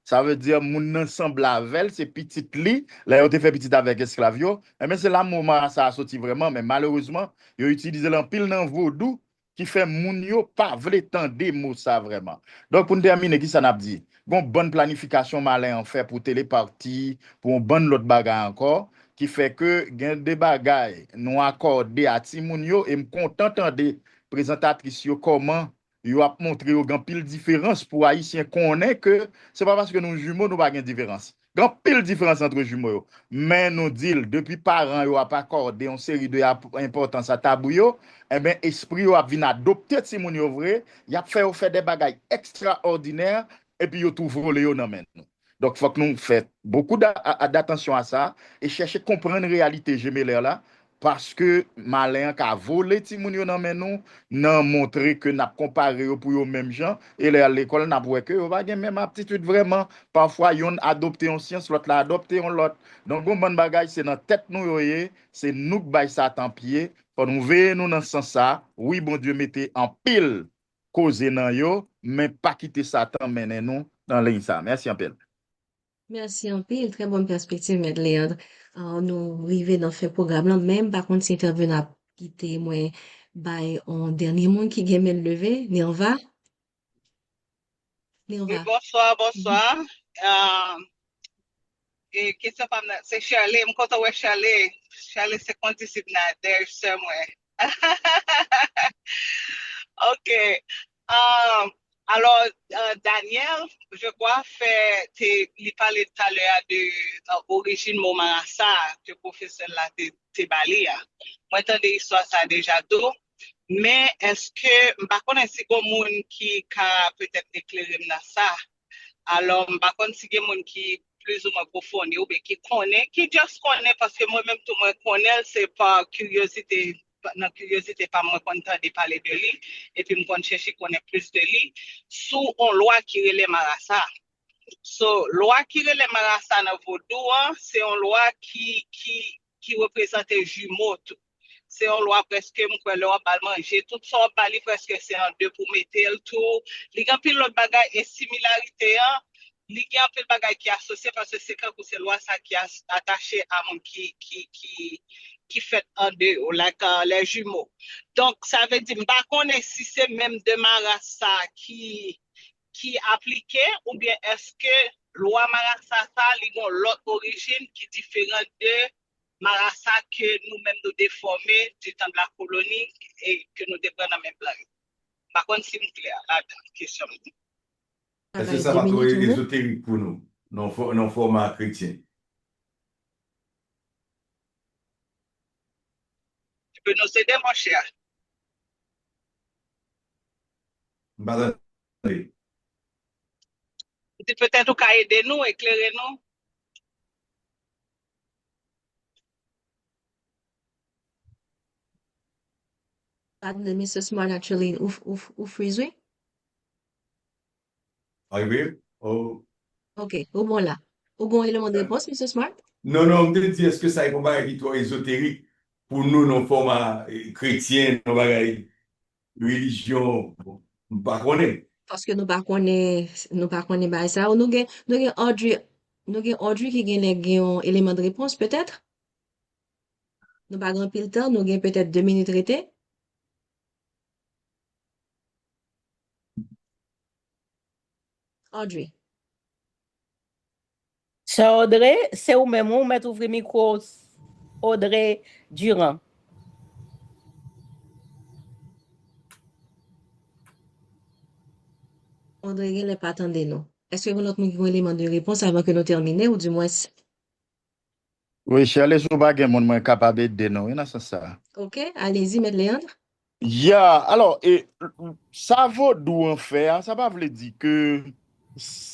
ça veut dire mon ensemble avec, c'est petit lit, là, on te fait petit avec esclavio. Mais c'est là mon race ça a sorti vraiment, mais malheureusement, ils utilisé l'empile dans vaudou qui fait moun yo pas vle tande mots ça vraiment. Donc, pour nous terminer, qui ça n'a dit? Bon, bonne planification malin en fait pour télépartie, pour une bonne l'autre bagarre encore. qui fait que gen des bagailles nous accordé à Timoun yo et me content de présentatrice yo comment yo a montré yo grand pile différence pour haïtien connaît que c'est pas parce que nous jumeaux nous pas gen différence. Grand pile différence entre jumeaux yo. Mais nous dit depuis parents yo a pas accordé une série de importance à tabou yo, eh ben esprit yo a vinn adopter Timoun yo vrai, y a fait des bagailles extraordinaires et puis yo tout volé yo nan men nous. Donc, il faut que nous fassions beaucoup d'attention à ça et chercher à comprendre la réalité gemellaire là. Parce que malin a volé Timoun yo nan men nous, nan montré que n'a comparé yo pour yo même gens et à l'école n'a pas que yo va gen même aptitude vraiment. Parfois yon adopté en science, l'autre l'a adopté en l'autre. Donc bon bon bagage c'est dans tête nous yo c'est nous qui bay ça tant pied pour nous veiller nous dans ce sens ça. Oui bon Dieu mettez en pile cause nan yo mais pas quitter Satan mener nous dans ligne ça. Merci en pile. Merci en pile, très bonne perspective, M. Léandre. Nous arrivons dans ce programme là, même par contre, si intervenant à quitter moi, en dernier monde qui gagne le lever, Nirva. Oui, bonsoir. Et question c'est Charlie, je suis content de Charlie. Charlie, c'est quand disciple derrière ce moi. OK. Alors, Daniel, je crois, il parlait tout à l'heure de l'origine Momarasa, que le professeur l'a débalé. Moi, j'entends l'histoire ça déjà d'eau. Mais est-ce que, je ne sais pas si il qui a peut-être éclairé dans ça. Alors, je ne sais pas si il y a quelqu'un qui plus ou moins profond ou qui connaît, qui juste connaît, parce que moi-même, tout le monde connaît, c'est par curiosité. Dans curiosité, pas moi content de parler de lui, et puis je chercher connaître plus de lui, sous une loi qui relève Marassa. So, loi qui relève Marassa dans Vaudou, c'est une loi qui représente les jumeaux. C'est une loi presque, moi, loi pas manger, tout ça, bali presque c'est en deux pour mettre le tout. Les gens, puis l'autre bagage et similarité, les gens, puis le bagage qui est associé, parce que c'est quand c'est loi ça qui est attaché à mon qui fait en deux, les jumeaux. Donc, ça veut dire, je connais si c'est même de Marassa qui appliqué, ou bien est-ce que loi Marassa, il y a l'autre origine qui est différente de Marassa que nous-mêmes nous déformés du temps de la colonie et que nous déprenons dans la même place. Par contre, c'est clair, la question. Est-ce que ça va trop ésotérique pour nous, non format chrétien? Tu peux nous aider, mon cher? Peut-être au cas aider nous, éclairer nous. Mr. Smart actually ou freeze. Arrivé? Oh. OK, au bon là. Au bon élément de réponse, Mr. Smart? Non, on me dit, est-ce que ça est combat ésotérique pour nous, non format chrétien, non bagaille religion, pas connaître. Parce que nous pas connaît ça. Ou nous gen Audrey qui gen un élément de réponse peut-être? Nous pas grand pile temps, nous gen peut-être 2 minutes traité. Audrey. C'est Audrey, c'est où même où mettre ouvrir micro Audrey Durand. Audrey gen pas attendre nous. Est-ce que vous avez un élément de réponse avant que nous terminions ou du moins? Oui, Charles, je ne suis pas capable de nous, c'est ça. OK, allez-y, M. Léandre. Alors, ça vaut d'où on fait, ça ne veut pas dire que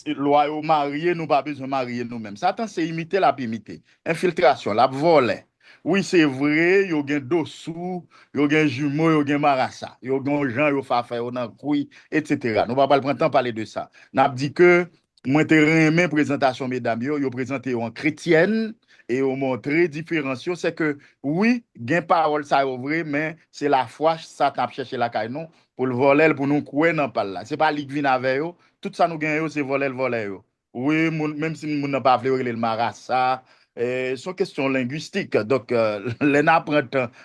loi au marié, nous pas besoin de marier nous-mêmes. Ça, c'est imiter la imiter. Infiltration, la voler. Oui, c'est vrai, il y a un dossou, il y a un jumeau, il y a un marassa, il y a un gens, il y a un fait, il y a un couille, etc. Nous ne va pas prendre le temps de parler de ça. Nous avons dit que, moi, je remets présentation, mesdames, ils présenté en chrétienne et on montré différenciation. C'est que, oui, gain parole, ça est vrai, mais c'est la foi, ça t'a cherché la caille, non, pour le voler, pour nous couer, non, pas là. C'est pas lui qui vient avec eux. Tout ça nous gagne, c'est voler. Oui, même si nous n'avons pas voulu le marassa, c'est une question linguistique. Donc, les apprend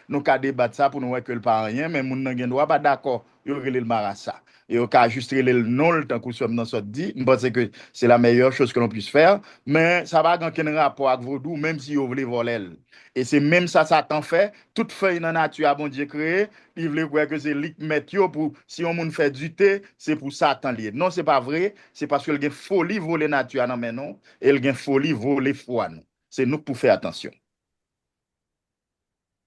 nous qu'à débattre ça pour nous voir que le pas rien, mais nous n'avons pas d'accord yo relé le marassa. Et au cas juste relé le nom, le temps qu'on soit dans ce dit, je pense que c'est la meilleure chose que l'on puisse faire, mais ça va aucun rapport avec vaudou, même si vous voulez voler. Et c'est même ça, Satan fait, toute feuille dans la nature, bon Dieu créé, il voulait croire que c'est lui qui met pour, si on fait du thé, c'est pour Satan lié. Non, c'est pas vrai, c'est parce qu'il y a folie voler nature, non, mais non, et il y a folie voler foi, non. C'est nous pour faire attention.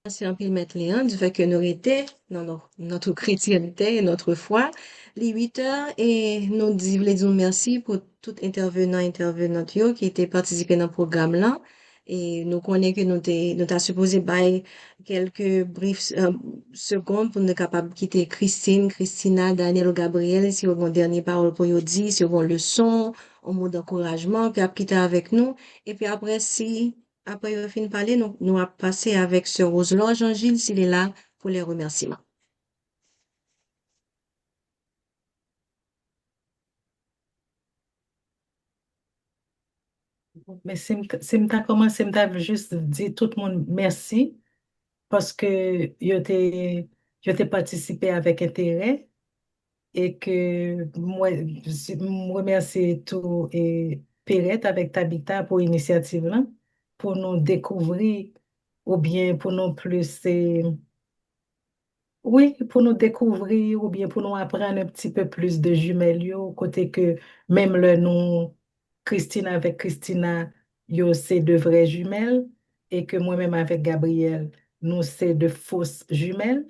Merci un peu, Maître Léon, du fait que nous étions dans notre chrétienté et notre foi, les 8 heures, et nous disons merci pour tout intervenante qui était participé dans le programme là. Et nous connaissons que nous t'as supposé bailler quelques briefs secondes pour nous capables de quitter Christina, Daniel ou Gabriel, si vous avez une dernière parole pour vous dire, si vous avez une leçon, un mot d'encouragement, puis à quitter avec nous. Et puis après, après il fin de parler, nous allons passer avec Sœur Roselon Jean-Gilles s'il est là pour les remerciements. Mais si m'ta commencé, m'ta juste dire tout le monde merci parce que yo te participé avec intérêt et que moi, je remercie tout et Perrette avec Tabitha pour l'initiative là, pour nous découvrir ou bien pour nous plus, oui, pour nous découvrir ou bien pour nous apprendre un petit peu plus de jumelles, yo, côté que même le nom Christine avec Christina, yo, c'est de vraies jumelles et que moi-même avec Gabriel, nous, c'est de fausses jumelles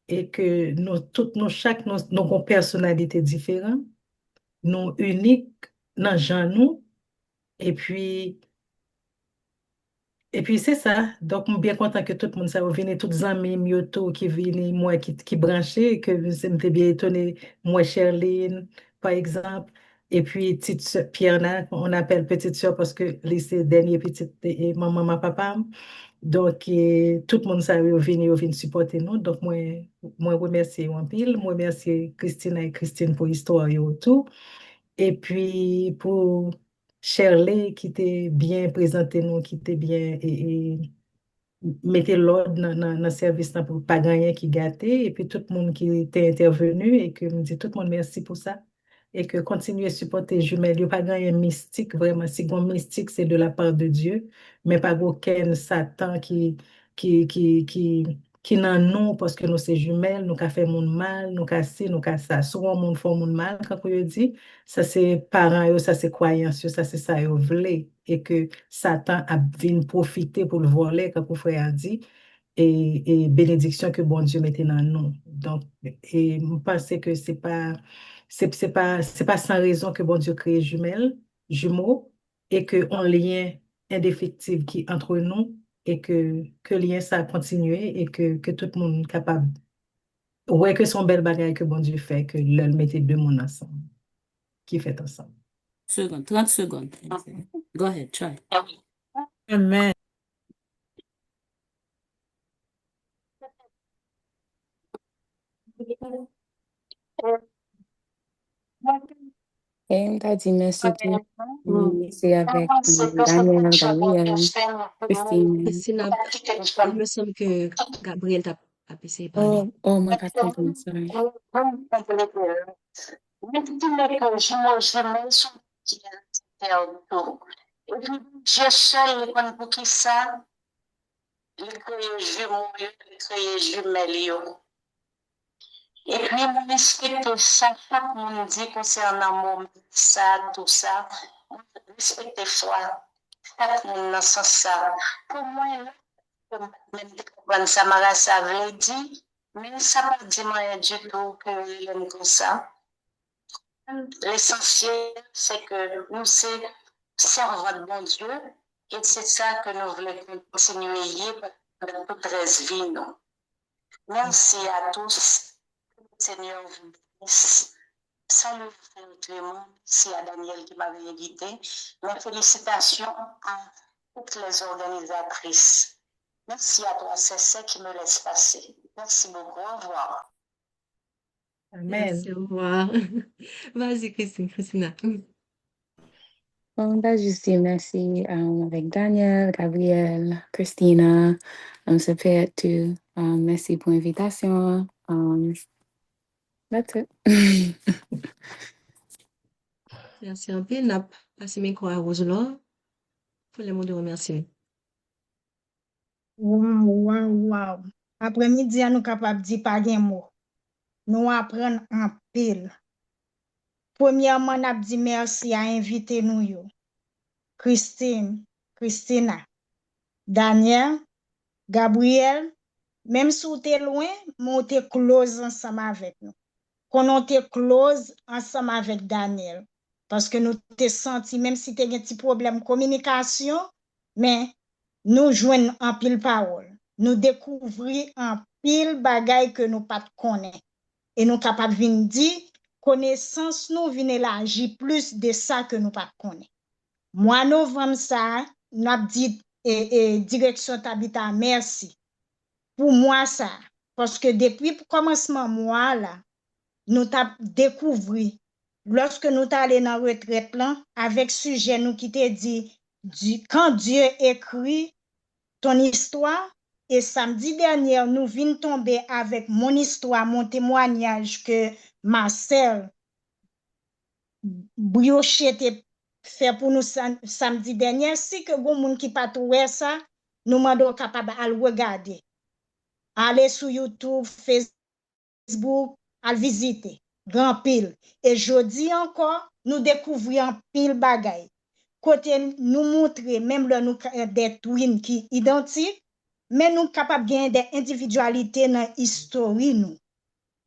et que nous, toutes, nous, chaque, nous avons une personnalité différente, nous uniques dans genre nous, et puis, et puis c'est ça. Donc, je suis bien content que tout le monde, ça va venir, tous les amis, Myoto, qui viennent, moi, qui branchaient, que j'étais bien étonné, moi, Sherline, par exemple, et puis, petite sœur, Pierre, on appelle petite sœur parce que c'est dernier petite, et maman, ma papa. Donc, tout le monde, ça va venir supporter nous. Donc, moi, remercie en pile. Moi, remercie Christine et Christine pour l'histoire et tout. Et puis, pour Shirley, qui était bien présenté nous, qui était bien, et mettez l'ordre dans le service là pour pas gagner qui gâté. Et puis, tout le monde qui était intervenu et que me dit tout le monde merci pour ça. Et que continuer à supporter jumelles. Il n'y a pas gagné mystique, vraiment. Si bon mystique, c'est de la part de Dieu, mais pas aucun Satan qui n'en nous parce que nous, c'est jumelles, nous qu'a fait mon mal, nous qu'a ci, nous qu'a ça. Souvent, mon fait mon mal, quand on dit, ça c'est parents, yo, ça c'est croyance, yo, ça c'est ça, yo, vle. Et que Satan a venu profiter pour le voler, comme mon frère a dit, et bénédiction que bon Dieu mettait dans nous. Donc, et je pense que c'est pas sans raison que bon Dieu crée jumeaux, et que un lien indéfectible qui est entre nous, et que le lien ça a continué, et que tout le monde est capable. Ouais, que son bel bagage que bon Dieu fait, que le mettait deux mondes ensemble, qui fait ensemble. 30 secondes. Go ahead, try. Amen. Et on t'a dit merci pour c'est avec Daniel, Gabriel, Christine. Christina, il me semble que Gabriel t'a essayé de parler. Oh, moi, pas trop, sorry. Et puis, Dieu seul connaît pour qui ça, il crée jumeaux, il crée jumelles. Et puis, mon respecte ça, chaque monde dit concernant mon ça, tout ça, respectez foi, chaque monde dans ce sens ça. Pour moi, même comprendre ça, Mara, ça veut dire, mais ça ne veut pas dire du tout que j'aime comme ça. L'essentiel, c'est que nous servons de bon Dieu, et c'est ça que nous voulons continuer dans toute reste vie, nous. Merci à tous. Seigneur vous bénisse. Salut frère Clément, merci à Daniel qui m'avait invité. Mes félicitations à toutes les organisatrices. Merci à toi, c'est ça qui me laisse passer. Merci beaucoup, au revoir. Amen. Merci, au revoir. Vas-y, Christina. On t'a juste dit merci avec Daniel, Gabriel, Christina, c'est fait tout. Merci pour l'invitation. That's it. Merci un peu. N'a passé micro à Roselot pour le mot de remerciement. Wow. Après-midi, nous capables de dire pas de mots. Nous apprenons en pile. Premièrement, nous dit merci à inviter nous yo. Christina, Daniel, Gabriel, même si vous êtes loin, nous sommes close ensemble avec nous. Qu'on était close ensemble avec Daniel. Parce que nous t'es senti, même si tu as un petit problème de communication, mais nous jouons en pile parole. Nous découvrons en pile bagaille que nous pas connaît. Et nous capables de dire, connaissance nous vient élargir plus de ça que nous pas connaît. Mois novembre ça, nous avons dit direction Tabita merci. Pour moi ça, parce que depuis le commencement mois là, nous t'avons découvert lorsque nous allés dans retraite là avec sujet nous qui te dit quand Dieu écrit ton histoire et samedi dernier nous venons tomber avec mon histoire, mon témoignage que ma sœur Brioche te fait pour nous samedi dernier. Si que bon monde qui pas trouvé ça, nous mandons capable à le regarder. Aller sur YouTube, Facebook, à le visiter. Grand pile. Et jeudi encore, nous découvrons pile bagay. Côté nous montrer, même là nous des twins qui identiques, mais nous capables de gagner des individualités dans l'histoire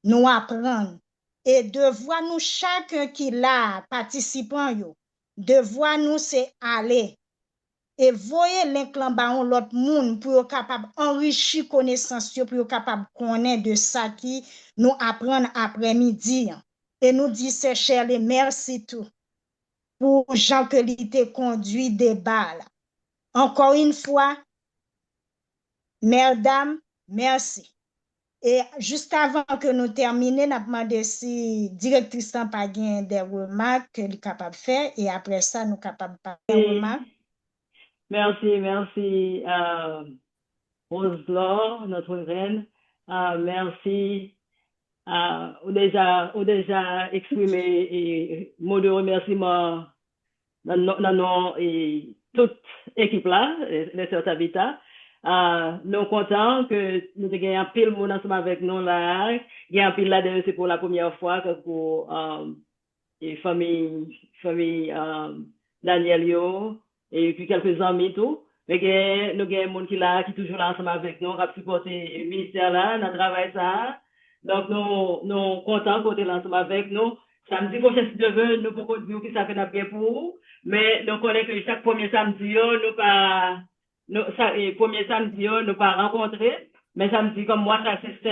nous apprendre. Et devoir nous, chacun qui l'a participant, devoir nous c'est aller. Et voyez l'inclambaron l'autre monde pour être capable d'enrichir connaissance, pour être capable de connaître de ça qui nous apprendre après-midi. Et nous dit c'est cher les merci tout pour Jean que l'ité conduit des balles. Encore une fois, mère dame, merci. Et juste avant que nous terminions, nous avons demandé si la directrice n'a pas des remarques qu'elle est capable de faire. Et après ça, nous sommes capables de faire des remarques. Merci, Rose-Laure, notre reine. Merci. Ou déjà exprimé et mot de remerciement dans toute équipe là, les sœurs Tabita. Nous sommes contents que nous ayons un pile monde ensemble avec nous là. Il y a un pile là c'est pour la première fois que pour famille Daniel yo et puis quelques amis tout. Mais nous avons un monde qui là qui toujours là ensemble avec nous, qui a supporté le ministère là, dans le travail ça. Donc nous sommes contents côté là ensemble avec nous. Samedi prochain si Dieu veut, nous pouvons dire que ça fait bien pour vous. Mais nous connaissons que chaque premier samedi nous pas premier samedi nous pas rencontrer. Mais samedi comme moi ça c'est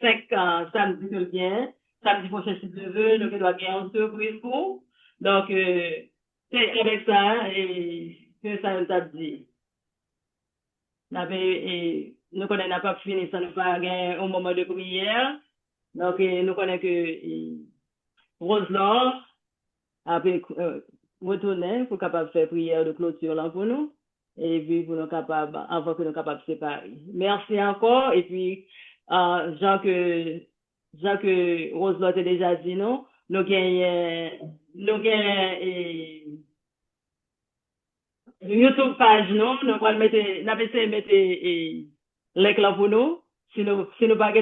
5 samedi que vient. Samedi prochain si Dieu veut, nous devons gagner une surprise pour. Donc c'est avec ça et que ça nous a dit. Nous connaissons pas fini sans nous pas gagner un moment de prière. Donc nous connaissons que Rose-Laure a retourné pour capable faire prière de clôture là pour nous et puis pour nous capable avant que nous capable de séparer. Merci encore et puis Jean que Rose-Laure t'a déjà dit non, nous gagnons YouTube page non, nous allons mettre l'éclat pour nous. Si nous pas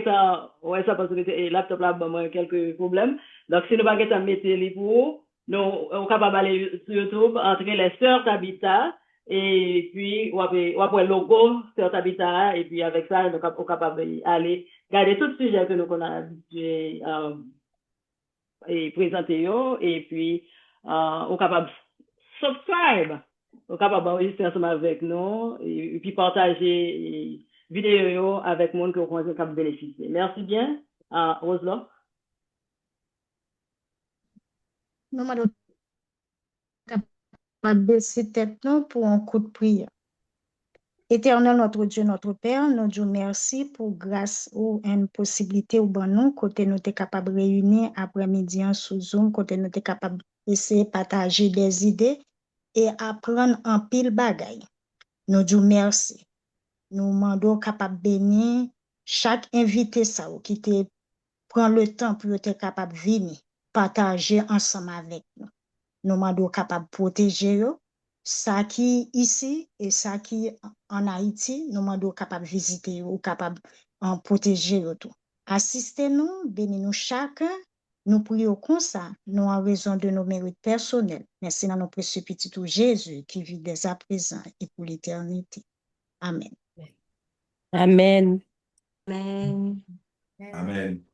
ouais ça parce que le laptop là bon quelques problèmes. Donc si nous pas mettre les pour nous on capable aller sur YouTube entrer les sœurs Tabita et puis on après logo sœurs Tabita et puis avec ça nous capable aller garder tout sujet que nous on a habitué et présenter et puis on capable subscribe, on capable enregistrer ensemble avec nous et puis partager vidéo avec monde que vous pensez capable bénéficier. Merci bien, Rose-Laure. Nous allons baisser tête pour un coup de prière. Éternel notre Dieu, notre Père, nous disons merci pour grâce ou une possibilité ou bon nous, côté nous sommes capables de réunir après-midi sous Zoom, côté nous sommes capables d'essayer de partager des idées et apprendre en pile bagaille. Nous disons merci. Nous demandons capable de bénir chaque invité ça qui te prendre le temps pour être capable de venir, partager ensemble avec nous. Nous sommes capables de protéger eux. Ça qui ici et ça qui en Haïti, nous sommes capables de visiter ou capables de protéger eux tout. Assistez-nous, bénis-nous chacun. Nous prions comme ça, nous en raison de nos mérites personnels. Merci dans nos précieux petits tout Jésus qui vit dès à présent et pour l'éternité. Amen. Amen. Amen. Amen.